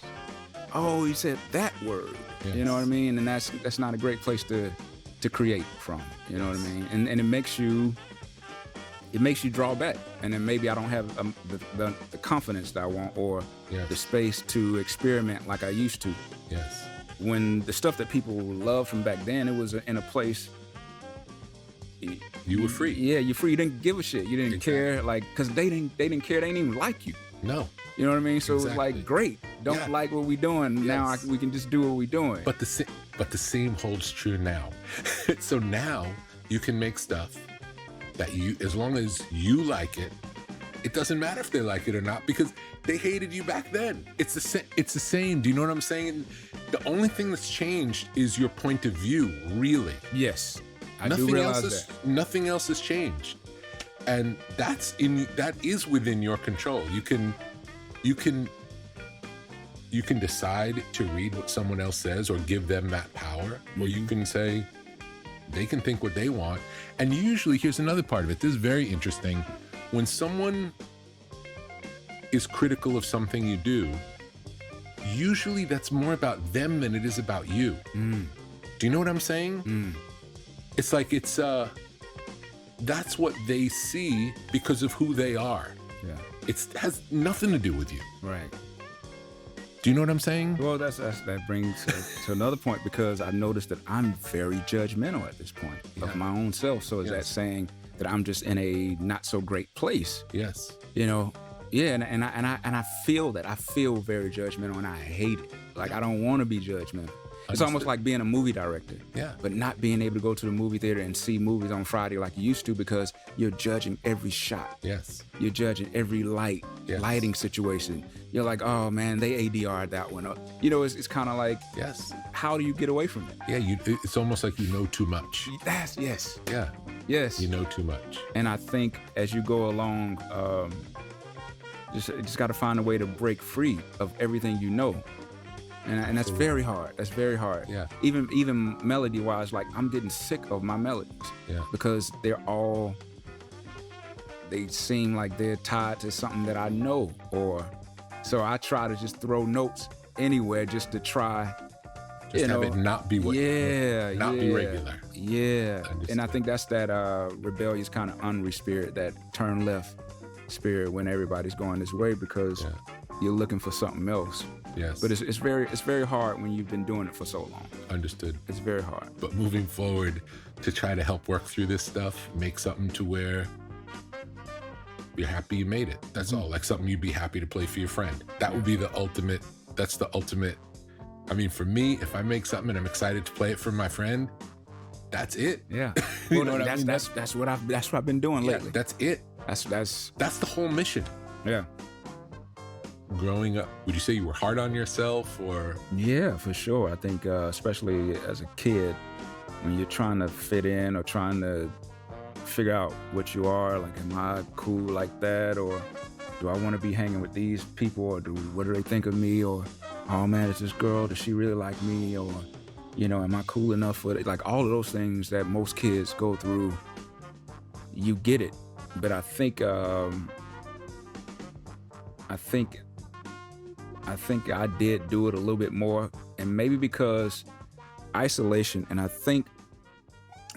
oh, he said that word. Yes. You know what I mean? And that's not a great place to create from. You know what I mean? And it makes you draw back. And then maybe I don't have the confidence that I want or the space to experiment like I used to. Yes. When the stuff that people loved from back then, it was in a place. You were free. Yeah, you're free. You didn't give a shit. You didn't care, like, because they didn't care. They didn't even like you. No. You know what I mean? So it was like, great. Don't like what we're doing. Yes. Now we can just do what we're doing. But the same holds true now. So now you can make stuff that as long as you like it, it doesn't matter if they like it or not because they hated you back then. It's the same. Do you know what I'm saying? The only thing that's changed is your point of view, really. Yes. I do realize that. Nothing else has changed. And that is within your control. You can decide to read what someone else says or give them that power, or you can say they can think what they want. And usually, here's another part of it. This is very interesting. When someone is critical of something you do, usually that's more about them than it is about you. Do you know what I'm saying? It's like that's what they see because of who they are. Yeah. It has nothing to do with you. Right. Do you know what I'm saying? Well, that brings to another point because I've noticed that I'm very judgmental at this point of my own self. So is that saying that I'm just in a not so great place? Yes. You know, yeah, and I feel that. I feel very judgmental and I hate it. Like I don't want to be judgmental. It's almost like being a movie director. Yeah. But not being able to go to the movie theater and see movies on Friday like you used to because you're judging every shot. Yes. You're judging every lighting situation. You're like, oh man, they ADR'd that one. You know, it's kind of like, how do you get away from it? Yeah, it's almost like you know too much. Yes. Yeah. Yes. You know too much. And I think as you go along, just got to find a way to break free of everything you know. And that's very hard. That's very hard. Yeah. Even melody-wise, like I'm getting sick of my melodies. Yeah. Because they seem like they're tied to something that I know, so I try to just throw notes anywhere just to try. Just have it not be what. Not be regular. Yeah. And I think that's that rebellious kind of Unri spirit, that turn left spirit when everybody's going this way because you're looking for something else. Yes. But it's very hard when you've been doing it for so long. Understood. It's very hard. But moving forward to try to help work through this stuff, make something to where you're happy you made it. That's all. Like something you'd be happy to play for your friend. That would be that's the ultimate. I mean, for me, if I make something and I'm excited to play it for my friend, that's it. Yeah. You know what I mean? That's what I've been doing lately. That's it. That's the whole mission. Yeah. Growing up, would you say you were hard on yourself or? Yeah, for sure. I think especially as a kid, when you're trying to fit in or trying to figure out what you are, like, am I cool like that? Or do I want to be hanging with these people? Or what do they think of me? Or, oh man, it's this girl, does she really like me? Or You know, am I cool enough for it? Like all of those things that most kids go through, you get it. But I think I did do it a little bit more, and maybe because isolation, and I think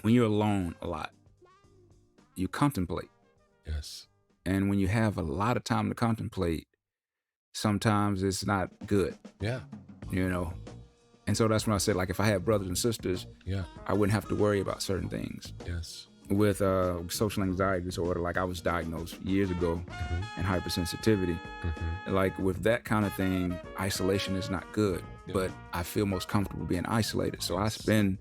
when you're alone a lot, you contemplate. Yes. And when you have a lot of time to contemplate, sometimes it's not good. Yeah. You know? And so that's when I said, like, if I had brothers and sisters, yeah, I wouldn't have to worry about certain things. Yes. With social anxiety disorder, like I was diagnosed years ago, and hypersensitivity. Like with that kind of thing, isolation is not good, but I feel most comfortable being isolated. So I spend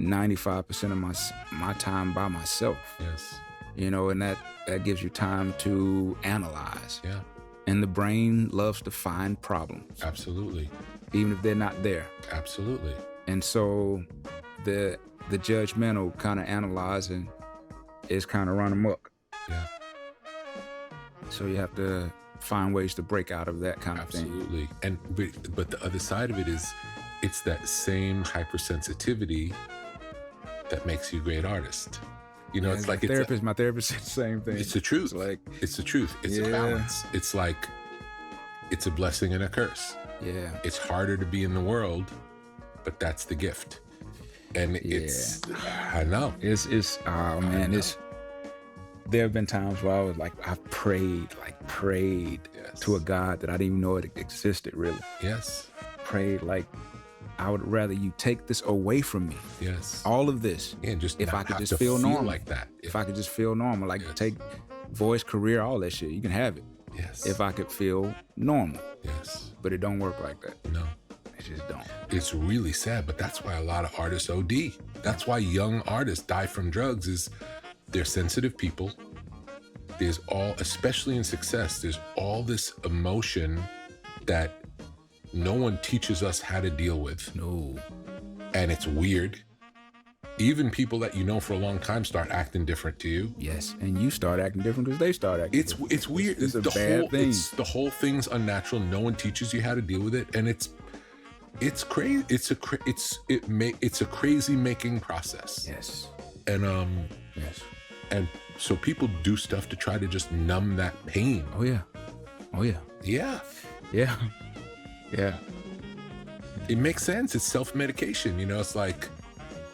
95% of my time by myself. Yes. You know, and that gives you time to analyze. Yeah. And the brain loves to find problems. Absolutely. Even if they're not there. Absolutely. And so the judgmental kind of analyzing is kind of run amok. Yeah. So you have to find ways to break out of that kind of thing. Absolutely. And but the other side of it is, it's that same hypersensitivity that makes you a great artist. You know, it's like my therapist said the same thing. It's the truth. It's the truth. It's a balance. It's like, it's a blessing and a curse. Yeah. It's harder to be in the world, but that's the gift. And it's, I know. It's oh man, there have been times where I was like, I've prayed to a God that I didn't even know it existed, really. Yes. Prayed like, I would rather you take this away from me. Yes. All of this. Yeah, just if not I could have just to feel normal. like that. If I could just feel normal, like take voice, career, all that shit, you can have it. Yes. If I could feel normal. Yes. But it don't work like that. No. It just don't. It's really sad, but that's why a lot of artists OD. That's why young artists die from drugs, is they're sensitive people. There's all, especially in success, there's all this emotion that no one teaches us how to deal with. No. And it's weird. Even people that you know for a long time start acting different to you. Yes, and you start acting different because they start acting different. It's weird. It's a bad thing. The whole thing's unnatural. No one teaches you how to deal with it, and it's crazy. It's a crazy making process. Yes. And yes. And so people do stuff to try to just numb that pain. Oh yeah. Oh yeah. Yeah. Yeah. Yeah. It makes sense. It's self-medication. You know, it's like,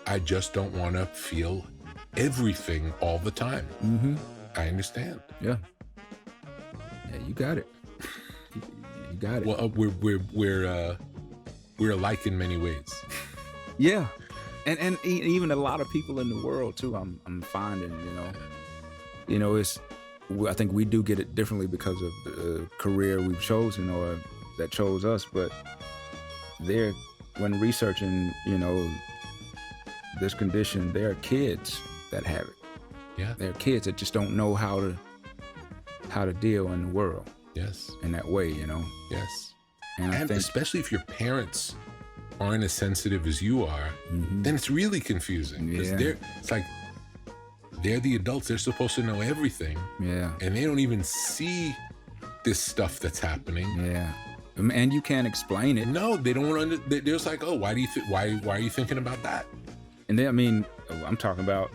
I just don't want to feel everything all the time. Mm-hmm. I understand. Yeah. Yeah, you got it. You got it. Well, we're alike in many ways. Yeah. And even a lot of people in the world too, I'm finding, you know, it's, I think we do get it differently because of the career we've chosen or that chose us, but when researching, you know, this condition, there are kids that have it. Yeah. There are kids that just don't know how to deal in the world. Yes. In that way, you know. Yes. And I think, especially if your parents aren't as sensitive as you are, then it's really confusing. Because it's like, they're the adults, they're supposed to know everything. Yeah. And they don't even see this stuff that's happening. Yeah. And you can't explain it. No, they don't they're just like, oh, why are you thinking about that? And then, I mean, I'm talking about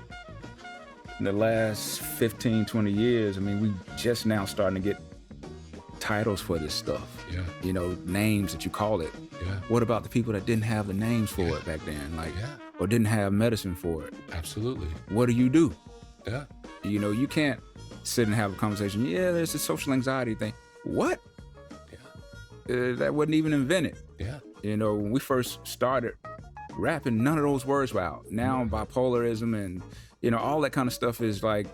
in the last 15, 20 years, I mean, we just now starting to get titles for this stuff. Yeah. You know, names that you call it. Yeah. What about the people that didn't have the names for it back then? Like, or didn't have medicine for it? Absolutely. What do you do? Yeah. You know, you can't sit and have a conversation. Yeah, there's a social anxiety thing. What? Yeah. That wasn't even invented. Yeah. You know, when we first started rapping, none of those words were out. Now bipolarism and, you know, all that kind of stuff is like,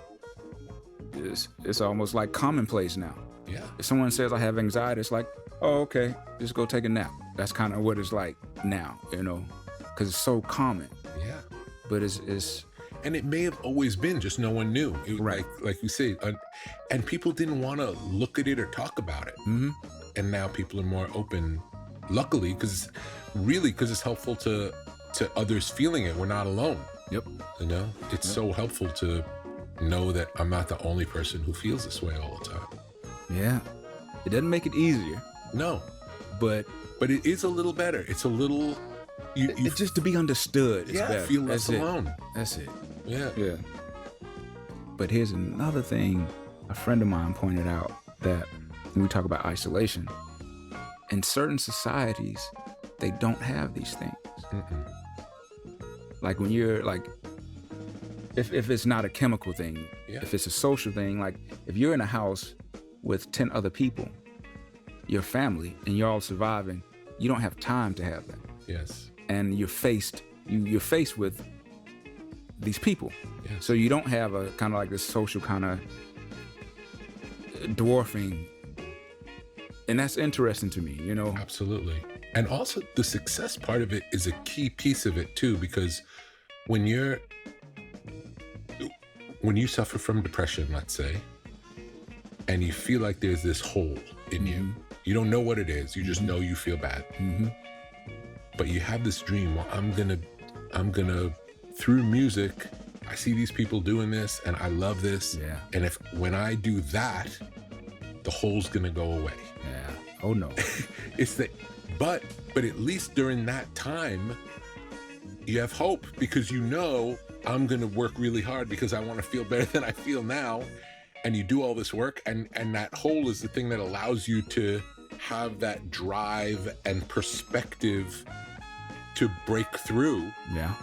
it's almost like commonplace now. Yeah. If someone says I have anxiety, it's like, oh, okay, just go take a nap. That's kind of what it's like now, you know, because it's so common. Yeah. But it's and it may have always been, just no one knew. Right. Like you say, and people didn't want to look at it or talk about it. Mm-hmm. And now people are more open, luckily, because it's helpful to others feeling it. We're not alone. Yep. You know, it's so helpful to know that I'm not the only person who feels this way all the time. Yeah. It doesn't make it easier. No. But it is a little better. It's a little it's just to be understood. Is better. Feel less That's alone. It. That's it. Yeah. But here's another thing a friend of mine pointed out, that when we talk about isolation, in certain societies, they don't have these things. Mm-mm. Like when you're like, if it's not a chemical thing, Yeah. if it's a social thing, like if you're in a house with 10 other people, your family, and you're all surviving, you don't have time to have that. Yes. And you're faced with these people. Yes. So you don't have a kind of like this social kind of dwarfing. And that's interesting to me, you know? Absolutely. And also the success part of it is a key piece of it too, because when you suffer from depression, let's say, and you feel like there's this hole in you, you don't know what it is, you just know you feel bad. But you have this dream, well, I'm gonna through music, I see these people doing this and I love this. Yeah. And when I do that, the hole's gonna go away. Yeah. Oh no. But at least during that time, you have hope, because you know I'm gonna work really hard because I want to feel better than I feel now. And you do all this work, and that hole is the thing that allows you to have that drive and perspective to break through. Yeah.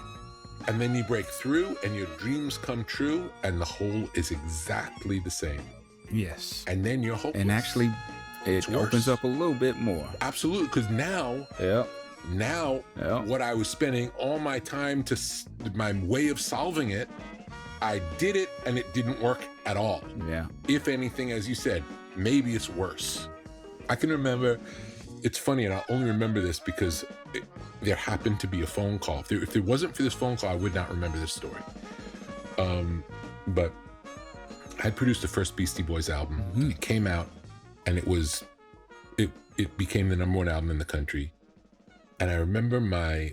And then you break through and your dreams come true and the hole is exactly the same. Yes. And then you're hopeless. And actually, it opens up a little bit more. Absolutely, because now, what I was spending all my time my way of solving it, I did it and it didn't work at all. Yeah. If anything, as you said, maybe it's worse. I can remember, it's funny, and I only remember this because there happened to be a phone call. If it wasn't for this phone call, I would not remember this story. But I had produced the first Beastie Boys album. It came out, and it became the #1 album in the country. And I remember my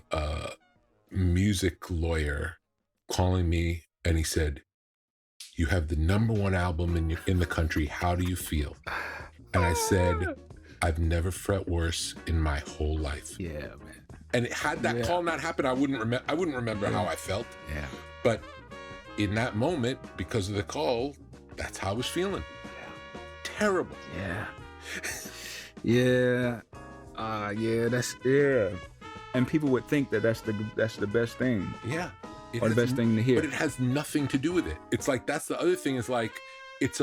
music lawyer calling me, and he said, "You have the #1 album in the country. How do you feel?" And I said, "I've never felt worse in my whole life." Yeah, man. And had that call not happened, I wouldn't remember how I felt. Yeah. But in that moment, because of the call, that's how I was feeling. Yeah. Terrible. Yeah. Yeah. And people would think that that's the best thing. Yeah. Or the best thing to hear. But it has nothing to do with it. It's like, that's the other thing, is like, it's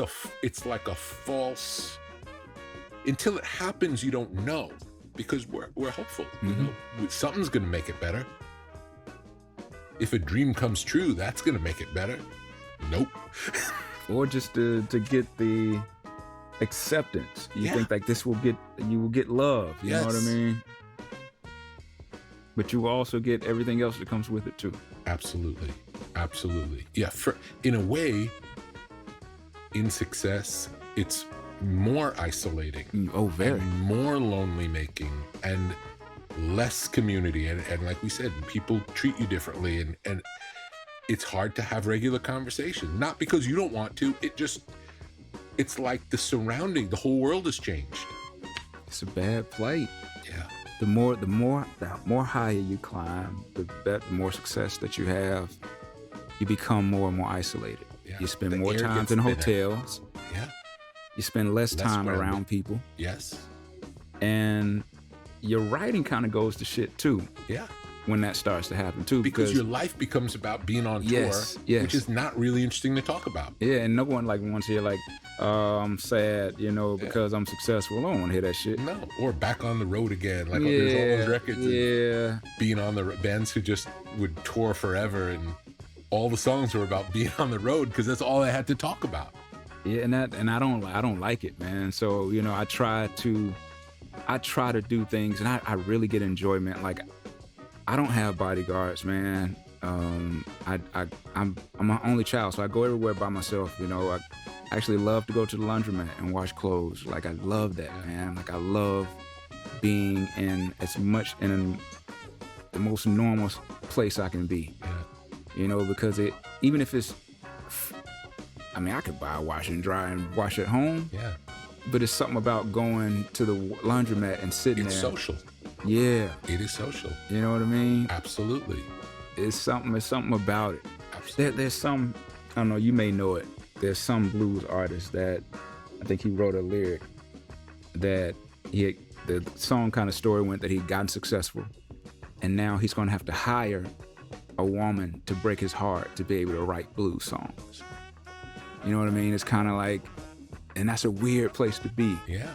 like a false, until it happens, you don't know, because we're hopeful. You know, something's going to make it better. If a dream comes true, that's going to make it better. Nope. Or just to get the acceptance. You think like you will get love. You know what I mean? But you will also get everything else that comes with it too. Absolutely. Absolutely. Yeah. In a way, in success, it's more isolating. Oh, very. And more lonely making and less community. And like we said, people treat you differently. And it's hard to have regular conversation. Not because you don't want to. It's like the whole world has changed. It's a bad plight. Yeah. The more higher you climb, the more success that you have, you become more and more isolated. Yeah. You spend The more air time gets in thinner. hotels. Yeah. You spend less time grounded. around people. Yes. And your writing kind of goes to shit too. Yeah. When that starts to happen too. Because your life becomes about being on tour, which is not really interesting to talk about. Yeah, and no one wants to hear like, I'm sad, because I'm successful. I don't want to hear that shit. No, or back on the road again. Like there's all those records. Yeah. Being on the bands who just would tour forever, and all the songs were about being on the road because that's all they had to talk about. Yeah, and I don't like it, man. So I try to do things, and I really get enjoyment. Like I don't have bodyguards, man. I'm an only child, so I go everywhere by myself. I actually love to go to the laundromat and wash clothes. Like I love that, man. Like I love being in the most normal place I can be. Yeah. Because even if it's, I could buy a washer and dry and wash at home. Yeah. But it's something about going to the laundromat and sitting there. It's social. Yeah. It is social. You know what I mean? Absolutely. It's something about it. There's some, I don't know, you may know it. There's some blues artist that, I think he wrote a lyric that the song kind of story went that he'd gotten successful, and now he's gonna have to hire a woman to break his heart to be able to write blues songs. You know what I mean? It's kind of like, and that's a weird place to be. Yeah.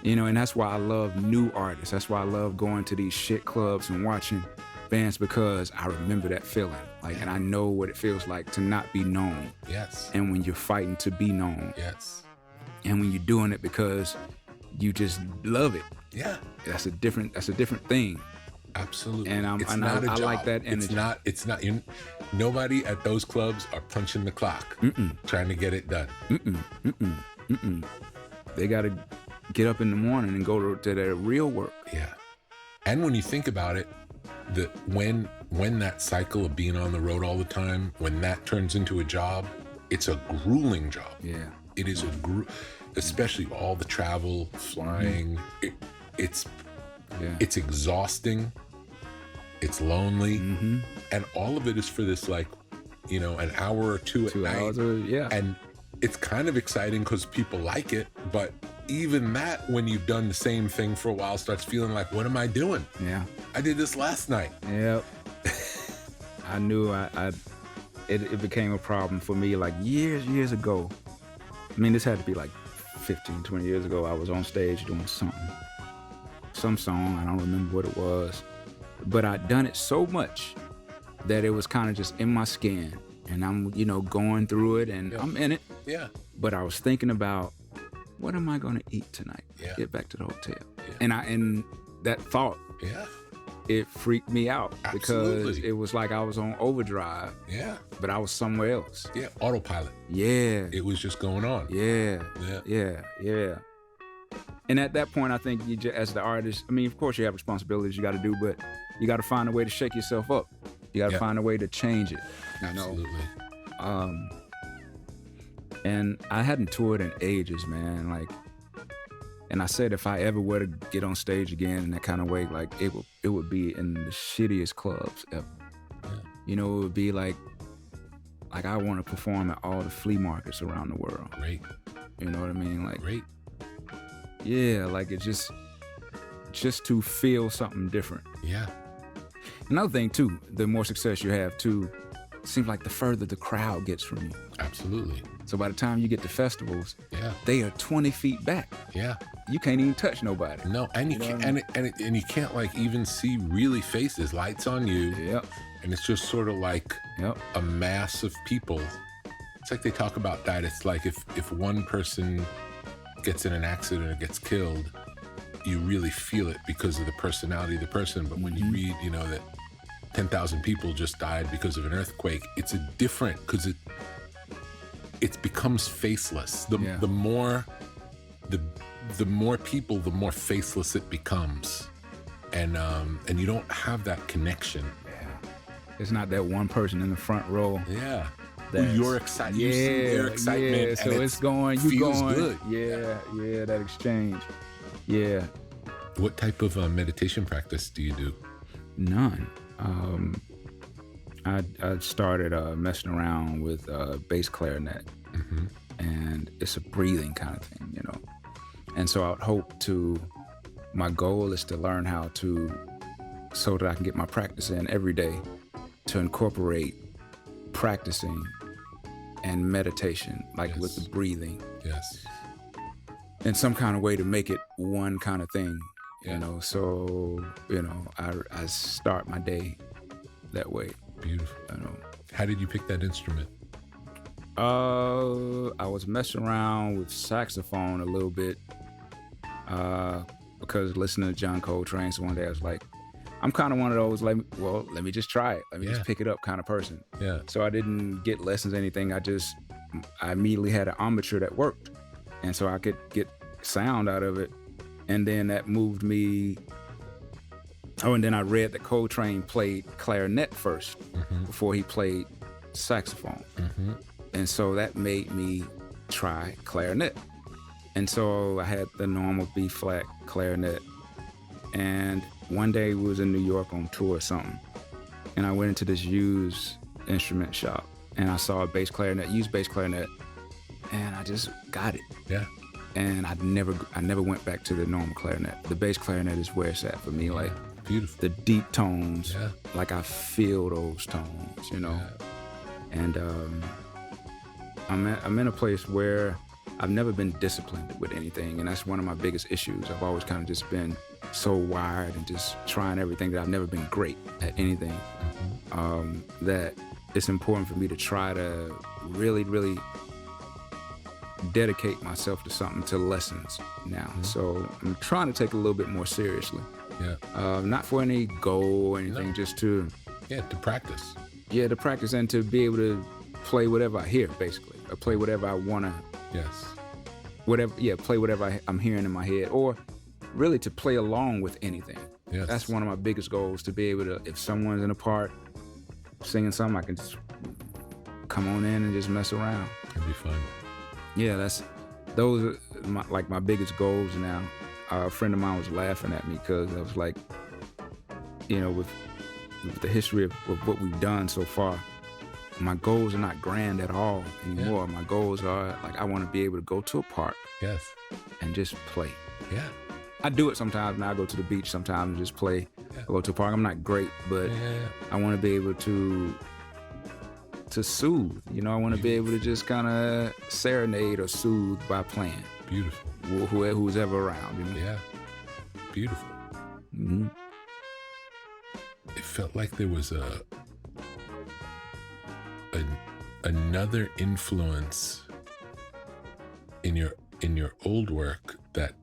You know, and that's why I love new artists. That's why I love going to these shit clubs and watching bands, because I remember that feeling. Like, and I know what it feels like to not be known. Yes. And when you're fighting to be known. Yes. And when you're doing it because you just love it. Yeah. That's a different thing. Absolutely. And I like that energy. It's not, nobody at those clubs are punching the clock, trying to get it done. They got to get up in the morning and go to their real work. Yeah. And when you think about it, when that cycle of being on the road all the time, when that turns into a job, it's a grueling job. Yeah. It is especially all the travel, flying. It's exhausting. It's lonely. And all of it is for this, like, an hour or two at night. And it's kind of exciting because people like it, but even that, when you've done the same thing for a while, starts feeling like, what am I doing? Yeah. I did this last night. Yep. I knew it became a problem for me like years ago. I mean, this had to be like 15, 20 years ago. I was on stage doing some song. I don't remember what it was, but I'd done it so much that it was kind of just in my skin, and I'm, going through it, and I'm in it. Yeah. But I was thinking about, what am I going to eat tonight? Yeah. Get back to the hotel. Yeah. And that thought, it freaked me out. Absolutely. Because it was like I was on overdrive. Yeah. But I was somewhere else. Yeah. Autopilot. Yeah. It was just going on. Yeah. Yeah. Yeah. And at that point, I think you just, as the artist, I mean, of course you have responsibilities you got to do, but you got to find a way to shake yourself up. You got to find a way to change it. Absolutely. And I hadn't toured in ages, man. Like, and I said if I ever were to get on stage again in that kind of way, like it would be in the shittiest clubs ever. Yeah. It would be like I want to perform at all the flea markets around the world. Great. You know what I mean? Like, great. Yeah, like it just to feel something different. Yeah. Another thing too, the more success you have too, it seems like the further the crowd gets from you. Absolutely. So by the time you get to festivals, they are 20 feet back. Yeah. You can't even touch nobody. No, and you can't, and you can't like even see really faces. Lights on you. Yep. And it's just sort of like a mass of people. It's like they talk about that. It's like if one person gets in an accident or gets killed, you really feel it because of the personality of the person. But when you read, that 10,000 people just died because of an earthquake, it's a different, because it becomes faceless. The more people, the more faceless it becomes, and you don't have that connection. Yeah, it's not that one person in the front row. Yeah, you're excited. You see their excitement. Yeah, so and it's going. You feels going. Good. Yeah, that exchange. Yeah. What type of meditation practice do you do? None. I started messing around with bass clarinet, and it's a breathing kind of thing, And so I would hope my goal is to learn how to, so that I can get my practice in every day, to incorporate practicing and meditation, like with the breathing. Yes. In some kind of way to make it one kind of thing, So, I start my day that way. Beautiful. How did you pick that instrument? I was messing around with saxophone a little bit because listening to John Coltrane. So one day I was like, I'm kind of one of those, let me just try it. Let me just pick it up kind of person. Yeah. So I didn't get lessons or anything. I immediately had an armature that worked. And so I could get sound out of it. And then that moved me. Oh, and then I read that Coltrane played clarinet first before he played saxophone. And so that made me try clarinet. And so I had the normal B-flat clarinet And one day we was in New York on tour or something, and I went into this used instrument shop, and I saw a bass clarinet, used bass clarinet, and I just got it. Yeah. And I never went back to the normal clarinet. The bass clarinet is where it's at for me. Like, beautiful. The deep tones. Yeah. Like, I feel those tones, you know. Yeah. And I'm in a place where I've never been disciplined with anything, and that's one of my biggest issues. I've always kind of just been so wired and just trying everything that I've never been great at anything. That it's important for me to try to really, really dedicate myself to something, to lessons now. So I'm trying to take it a little bit more seriously. Yeah. Not for any goal or anything, just to... Yeah, to practice. Yeah, to practice and to be able to play whatever I hear, basically. Or play whatever I want to... Yes. Play whatever I'm hearing in my head. Or really to play along with anything. Yes. That's one of my biggest goals, to be able to, if someone's in a part singing something, I can just come on in and just mess around. It'd be fun. Yeah, those are my biggest goals now. A friend of mine was laughing at me because I was like, you know, with the history of what we've done so far, my goals are not grand at all anymore. Yeah. My goals are like, I want to be able to go to a park. Yes. And just play. Yeah. I do it sometimes. Now I go to the beach sometimes and just play. Yeah. I go to a park. I'm not great, but I want to be able to soothe. You know, I want to be able to just kind of serenade or soothe by playing. Beautiful. Who's ever around, you know? Yeah. Beautiful. Mm-hmm. It felt like there was another influence in your old work that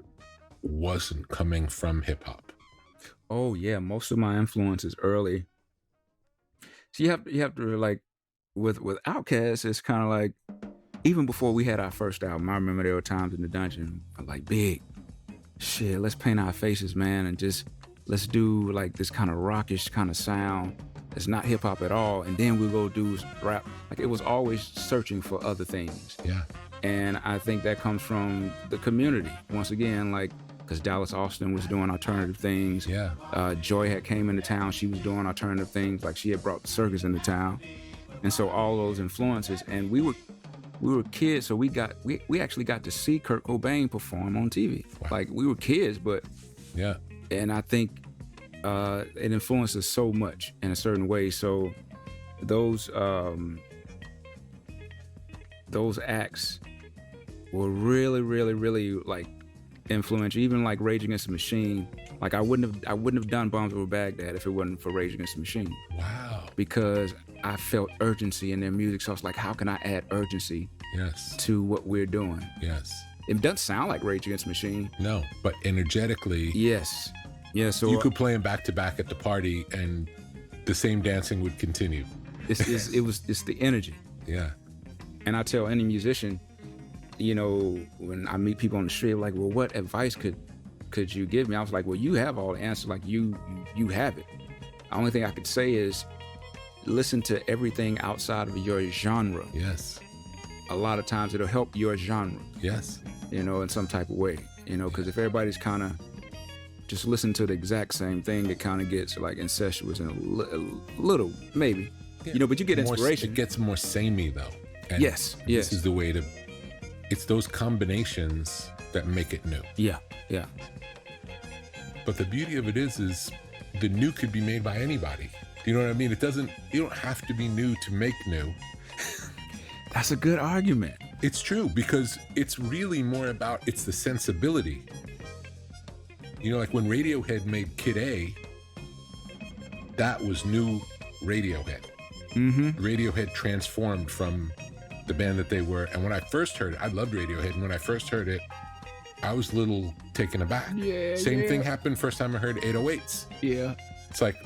wasn't coming from hip hop. Oh yeah, most of my influence is early. So you have to like with Outkast, it's kind of like even before we had our first album. I remember there were times in the dungeon like, big shit, let's paint our faces, man, and just let's do like this kind of rockish kind of sound. It's not hip hop at all, and then we'll go do rap. Like, it was always searching for other things. Yeah. And I think that comes from the community. Once again, like, because Dallas Austin was doing alternative things. Yeah. Joy had came into town. She was doing alternative things. Like, she had brought the circus into town. And so all those influences. And we were kids, so we actually got to see Kurt Cobain perform on TV. Wow. Like, we were kids, but... Yeah. And I think it influences so much in a certain way. So those acts were really, really, really like influential. Even like Rage Against the Machine. Like, I wouldn't have done Bombs Over Baghdad if it wasn't for Rage Against the Machine. Wow. Because I felt urgency in their music. So I was like, how can I add urgency to what we're doing? Yes. It doesn't sound like Rage Against the Machine. No, but energetically. Yes. Yeah, so you could play them back to back at the party and the same dancing would continue. It's the energy. Yeah. And I tell any musician, you know, when I meet people on the street, like, well, what advice could you give me? I was like, well, you have all the answers. Like, you have it. The only thing I could say is listen to everything outside of your genre. Yes. A lot of times it'll help your genre. Yes. You know, in some type of way. You know, because if everybody's kind of just listen to the exact same thing, it kind of gets like incestuous and a little, maybe. Yeah. You know, but you get inspiration. It gets more samey though. And yes. This is the way to, it's those combinations that make it new. Yeah, yeah. But the beauty of it is the new could be made by anybody. You know what I mean? You don't have to be new to make new. That's a good argument. It's true, because it's really more about, it's the sensibility. You know, like when Radiohead made Kid A, that was new Radiohead. Mm-hmm. Radiohead transformed from the band that they were. And when I first heard it, I loved Radiohead. And when I first heard it, I was a little taken aback. Yeah, Same thing happened first time I heard 808s. Yeah. It's like,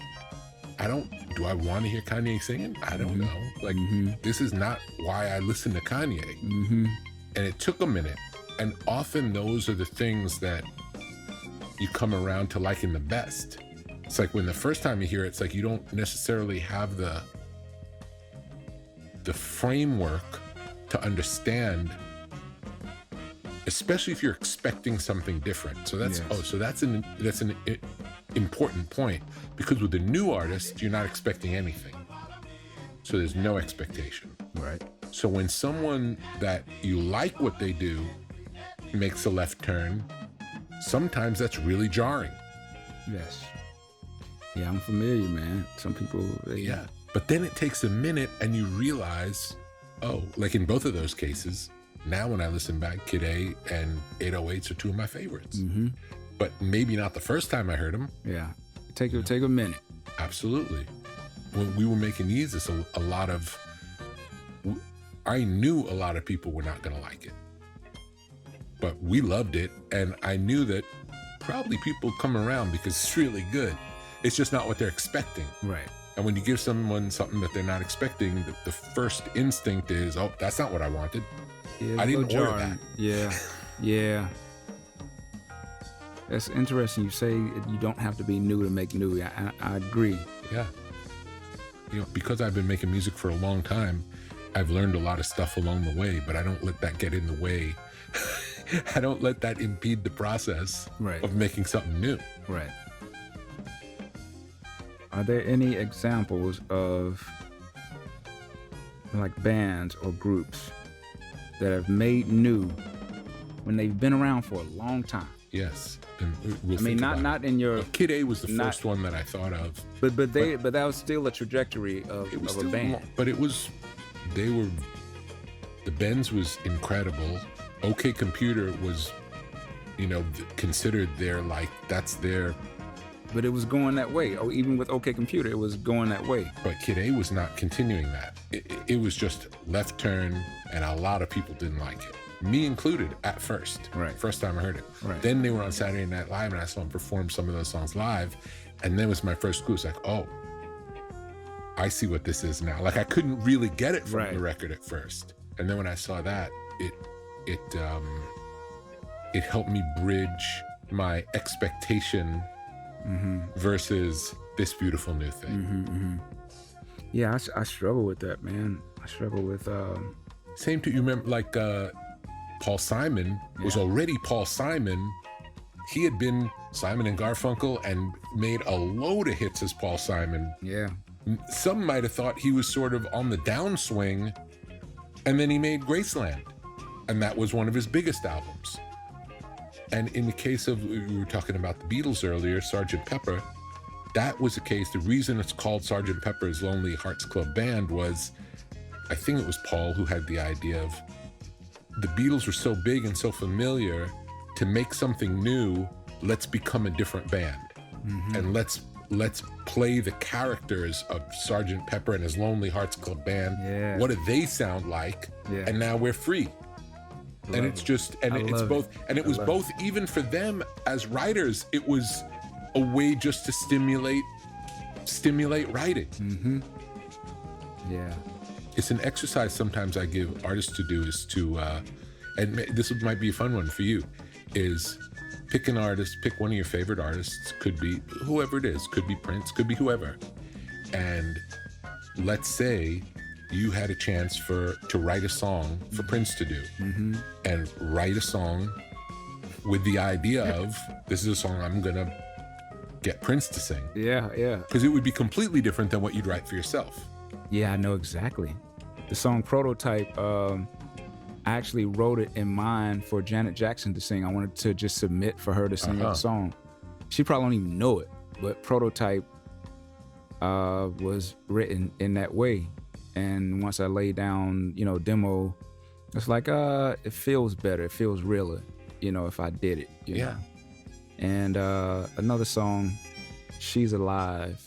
do I want to hear Kanye singing? I don't know. Like, this is not why I listen to Kanye. Mm-hmm. And it took a minute. And often those are the things that you come around to liking the best. It's like when the first time you hear it, it's like you don't necessarily have the framework to understand especially if you're expecting something different. So that's Yes. that's an important point, because with a new artist, you're not expecting anything. So there's no expectation. Right. So when someone that you like what they do makes a left turn, sometimes that's really jarring. Yes. Yeah, I'm familiar, man. Some people, Yeah. But then it takes a minute and you realize, oh, like in both of those cases, now when I listen back, Kid A and 808s are two of my favorites. Mm-hmm. But maybe not the first time I heard them. Yeah. Take a minute. Absolutely. When we were making these, I knew a lot of people were not going to like it. But we loved it, and I knew that probably people come around because it's really good. It's just not what they're expecting. Right. And when you give someone something that they're not expecting, the first instinct is, oh, that's not what I wanted. Yeah, I didn't order jarring. that. Yeah. Yeah. That's interesting. You say you don't have to be new to make new. I agree. Yeah. You know, because I've been making music for a long time, I've learned a lot of stuff along the way, but I don't let that get in the way. I don't let that impede the process of making something new. Right. Are there any examples of like bands or groups that have made new when they've been around for a long time? Yes. And we'll I mean, not in your Kid A was the first one that I thought of. But that was still a trajectory of a band. But the Benz was incredible. OK Computer was, considered that's their. But it was going that way. Oh, even with OK Computer, it was going that way. But Kid A was not continuing that. It was just left turn, and a lot of people didn't like it. Me included at first. Right. First time I heard it. Right. Then they were on Saturday Night Live, and I saw them perform some of those songs live. And then it was my first clue. It's like, oh, I see what this is now. Like I couldn't really get it from the record at first. And then when I saw that, it helped me bridge my expectation versus this beautiful new thing. Yeah, I struggle with that, man. I struggle with same to you remember like Paul Simon was already Paul Simon. He had been Simon and Garfunkel and made a load of hits as Paul Simon. Yeah. Some might have thought he was sort of on the downswing, and then he made Graceland, and that was one of his biggest albums. And in the case of, we were talking about the Beatles earlier, Sgt. Pepper, that was the case. The reason it's called Sgt. Pepper's Lonely Hearts Club Band was, I think it was Paul who had the idea of, the Beatles were so big and so familiar, to make something new, let's become a different band. And let's play the characters of Sgt. Pepper and his Lonely Hearts Club Band. Yeah. What do they sound like? Yeah. And now we're free. And it's just, and it's both, and it was both, even for them as writers, it was a way just to stimulate writing. Yeah. It's an exercise sometimes I give artists to do is to, and this might be a fun one for you, is pick an artist, pick one of your favorite artists, could be whoever it is, could be Prince, could be whoever. And let's say you had a chance to write a song for Prince to do, and write a song with the idea of, this is a song I'm gonna get Prince to sing. Yeah. Because it would be completely different than what you'd write for yourself. Yeah, I know exactly. The song Prototype, I actually wrote it in mind for Janet Jackson to sing. I wanted to just submit for her to sing that song. She probably don't even know it, but Prototype was written in that way. And once I laid down, demo, it's like, it feels better. It feels realer, if I did it. You know? And another song, She's Alive,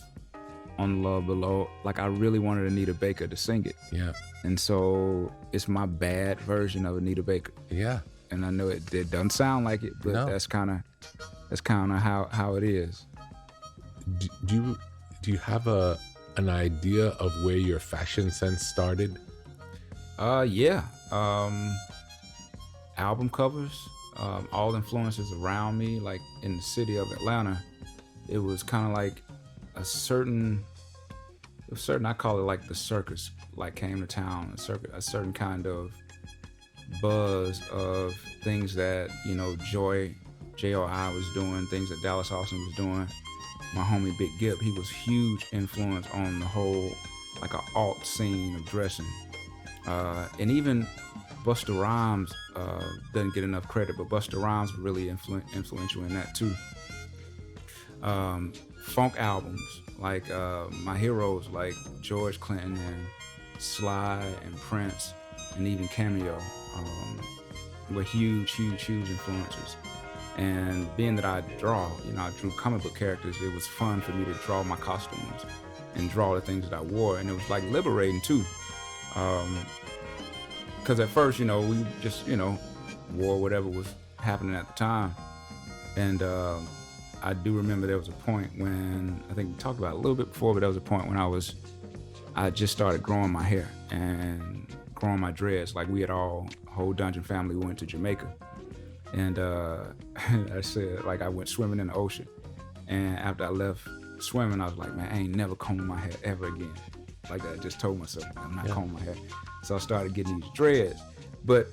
on Love Below. Like, I really wanted Anita Baker to sing it. Yeah. And so it's my bad version of Anita Baker. Yeah. And I know it doesn't sound like it, but that's kind of how it is. Do you have an idea of where your fashion sense started? Yeah. Album covers, all influences around me, like in the city of Atlanta, it was kind of like a certain, I call it like the circus, like came to town, a certain kind of buzz of things that, you know, J.O.I. was doing, things that Dallas Austin was doing. My homie Big Gip, he was huge influence on the whole, like a alt scene of dressing. And even Busta Rhymes doesn't get enough credit, but Busta Rhymes was really influential in that too. Funk albums, like my heroes like George Clinton and Sly and Prince and even Cameo were huge influences. And being that I draw, you know, I drew comic book characters, it was fun for me to draw my costumes and draw the things that I wore. And it was like liberating too. Because at first, you know, we just, you know, wore whatever was happening at the time. And I do remember there was a point when, I think we talked about it a little bit before, but there was a point when I just started growing my hair and growing my dreads. Like we had whole Dungeon family went to Jamaica. And I said, like I went swimming in the ocean. And after I left swimming, I was like, man, I ain't never combing my hair ever again. Like I just told myself, I'm not combing my hair. So I started getting these dreads. But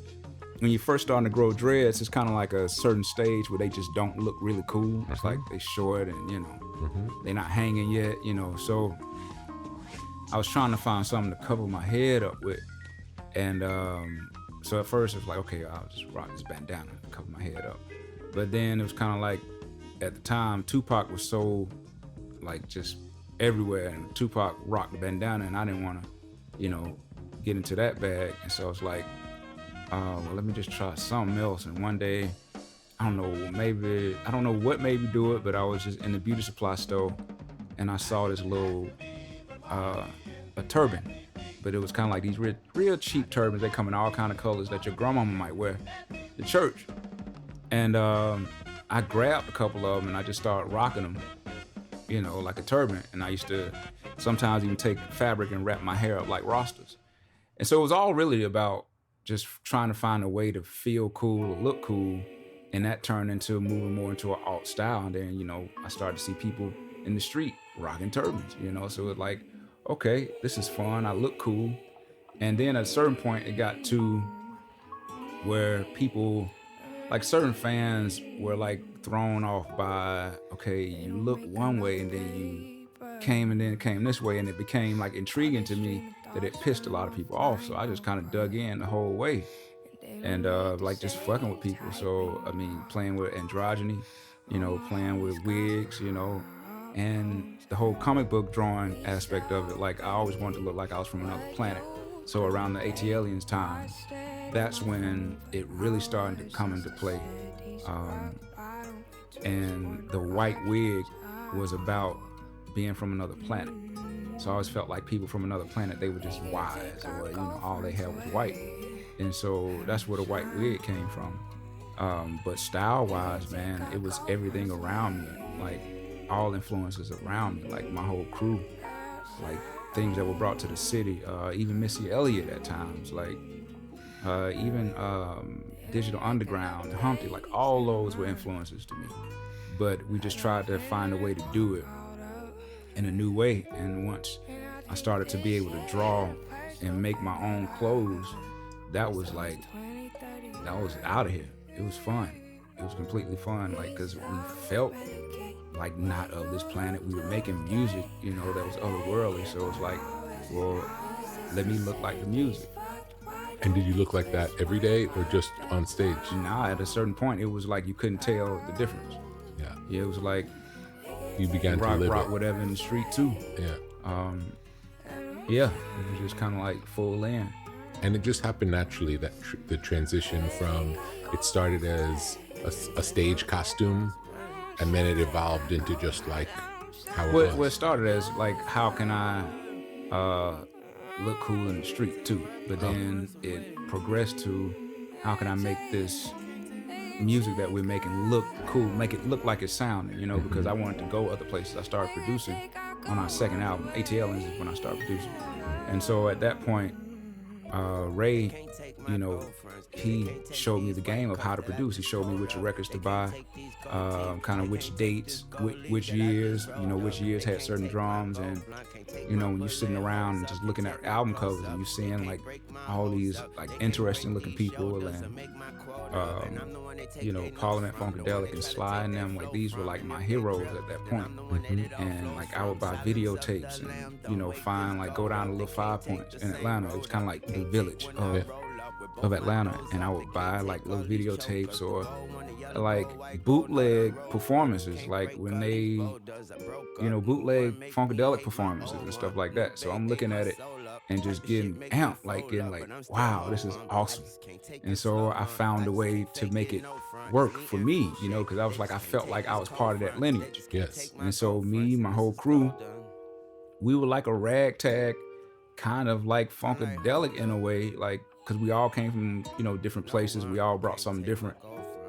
when you first starting to grow dreads, it's kind of like a certain stage where they just don't look really cool. It's like they short and, you know, they're not hanging yet, you know. So I was trying to find something to cover my head up with. And so at first it was like, okay, I'll just rock this bandana and cover my head up. But then it was kind of like, at the time, Tupac was so, like, just everywhere. And Tupac rocked the bandana and I didn't want to, you know, get into that bag. And so I was like, well, let me just try something else. And one day, I don't know what made me do it, but I was just in the beauty supply store and I saw this little, a turban. But it was kind of like these real cheap turbans. They come in all kind of colors that your grandmama might wear to church. And I grabbed a couple of them and I just started rocking them, you know, like a turban. And I used to sometimes even take fabric and wrap my hair up like Rastas. And so it was all really about just trying to find a way to feel cool or look cool. And that turned into moving more into an alt style. And then, you know, I started to see people in the street rocking turbans, you know, so it was like, okay, this is fun, I look cool. And then at a certain point, it got to where people, like certain fans were like thrown off by, okay, you look one way and then you came this way, and it became like intriguing to me that it pissed a lot of people off. So I just kind of dug in the whole way and like just fucking with people. So, I mean, playing with androgyny, you know, playing with wigs, you know, and the whole comic book drawing aspect of it, like I always wanted to look like I was from another planet. So around the ATLiens time, that's when it really started to come into play. And the white wig was about being from another planet. So I always felt like people from another planet, they were just wise, or, you know, all they had was white. And so that's where the white wig came from. But style-wise, man, it was everything around me. Like, all influences around me, like my whole crew, like things that were brought to the city, even Missy Elliott at times, like even Digital Underground, Humpty, like all those were influences to me. But we just tried to find a way to do it in a new way. And once I started to be able to draw and make my own clothes, that was out of here. It was fun. It was completely fun, like, because we felt like not of this planet. We were making music, you know, that was otherworldly. So it's like, well, let me look like the music. And did you look like that every day or just on stage? Nah, at a certain point, it was like you couldn't tell the difference. Yeah, it was like you began to live rock it. whatever in the street too. Yeah, it was just kind of like full in. And it just happened naturally, that the transition from, it started as a stage costume, and then it evolved into just like how it was. Well, it started as like, how can I look cool in the street too? But then it progressed to, how can I make this music that we're making look cool, make it look like it's sounding, you know, because I wanted to go other places. I started producing on our second album, ATLiens is when I started producing. And so at that point, Ray, you know, he showed me the game of how to produce. He showed me which records to buy, kind of which dates, which years, which years had certain drums. And, when you're sitting around and just looking at album covers and you're seeing like all these like interesting looking people and, Parliament Funkadelic and Sly and them, like these were like my heroes at that point. And like I would buy videotapes and, find like go down to Little 5 Points in Atlanta. It was kind of like the village of Atlanta, and I would buy like little videotapes or like bootleg performances, like when they, bootleg Funkadelic performances and stuff like that. So I'm looking at it and just getting amped, getting like, wow, this is awesome. And so I found a way to make it work for me, because I was like, I felt like I was part of that lineage. Yes. And so me, my whole crew, we were like a ragtag, kind of like Funkadelic in a way, like, because we all came from, different places. We all brought something different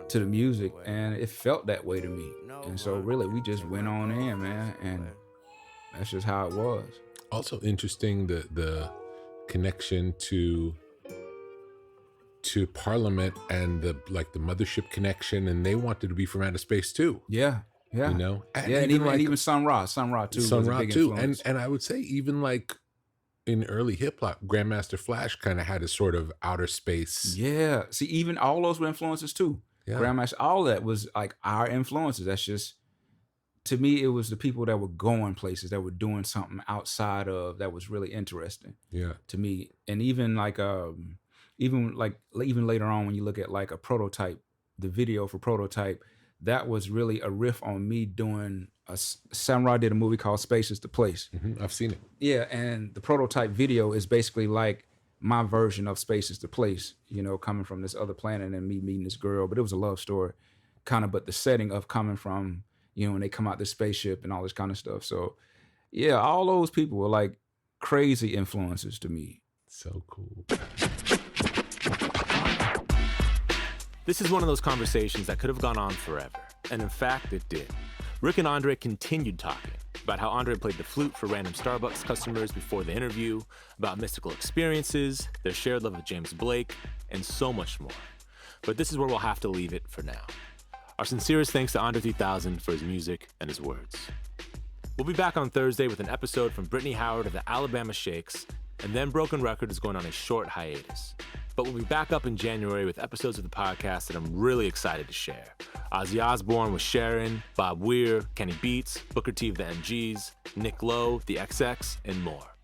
to the music, and it felt that way to me. And so really, we just went on in, man, and that's just how it was. Also interesting, the connection to Parliament and the Mothership connection, and they wanted to be from outer space too. Yeah. And even Sun Ra too. Sun Ra too, and I would say even like in early hip hop, Grandmaster Flash kind of had a sort of outer space. Yeah. See, even all those were influences too. Yeah. Grandmaster, all that was like our influences. That's just, to me, it was the people that were going places, that were doing something outside of, that was really interesting. Yeah. To me. And even even later on, when you look at like a Prototype, the video for Prototype, that was really a riff on me doing Sun Ra did a movie called Space is the Place. I've seen it. Yeah, and the Prototype video is basically like my version of Space is the Place, coming from this other planet and me meeting this girl. But it was a love story, kind of, but the setting of coming from, when they come out this spaceship and all this kind of stuff. So, yeah, all those people were like crazy influences to me. So cool. This is one of those conversations that could have gone on forever, and in fact, it did. Rick and Andre continued talking about how Andre played the flute for random Starbucks customers before the interview, about mystical experiences, their shared love of James Blake, and so much more. But this is where we'll have to leave it for now. Our sincerest thanks to Andre 3000 for his music and his words. We'll be back on Thursday with an episode from Brittany Howard of the Alabama Shakes, and then Broken Record is going on a short hiatus. But we'll be back up in January with episodes of the podcast that I'm really excited to share. Ozzy Osbourne with Sharon, Bob Weir, Kenny Beats, Booker T of the MGs, Nick Lowe, The XX, and more.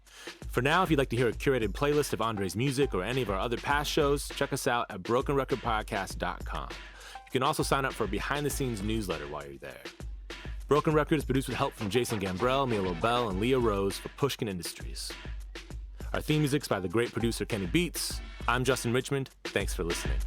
For now, if you'd like to hear a curated playlist of Andre's music or any of our other past shows, check us out at brokenrecordpodcast.com. You can also sign up for a behind-the-scenes newsletter while you're there. Broken Record is produced with help from Jason Gambrell, Milo Bell, and Leah Rose for Pushkin Industries. Our theme music's by the great producer Kenny Beats. I'm Justin Richmond. Thanks for listening.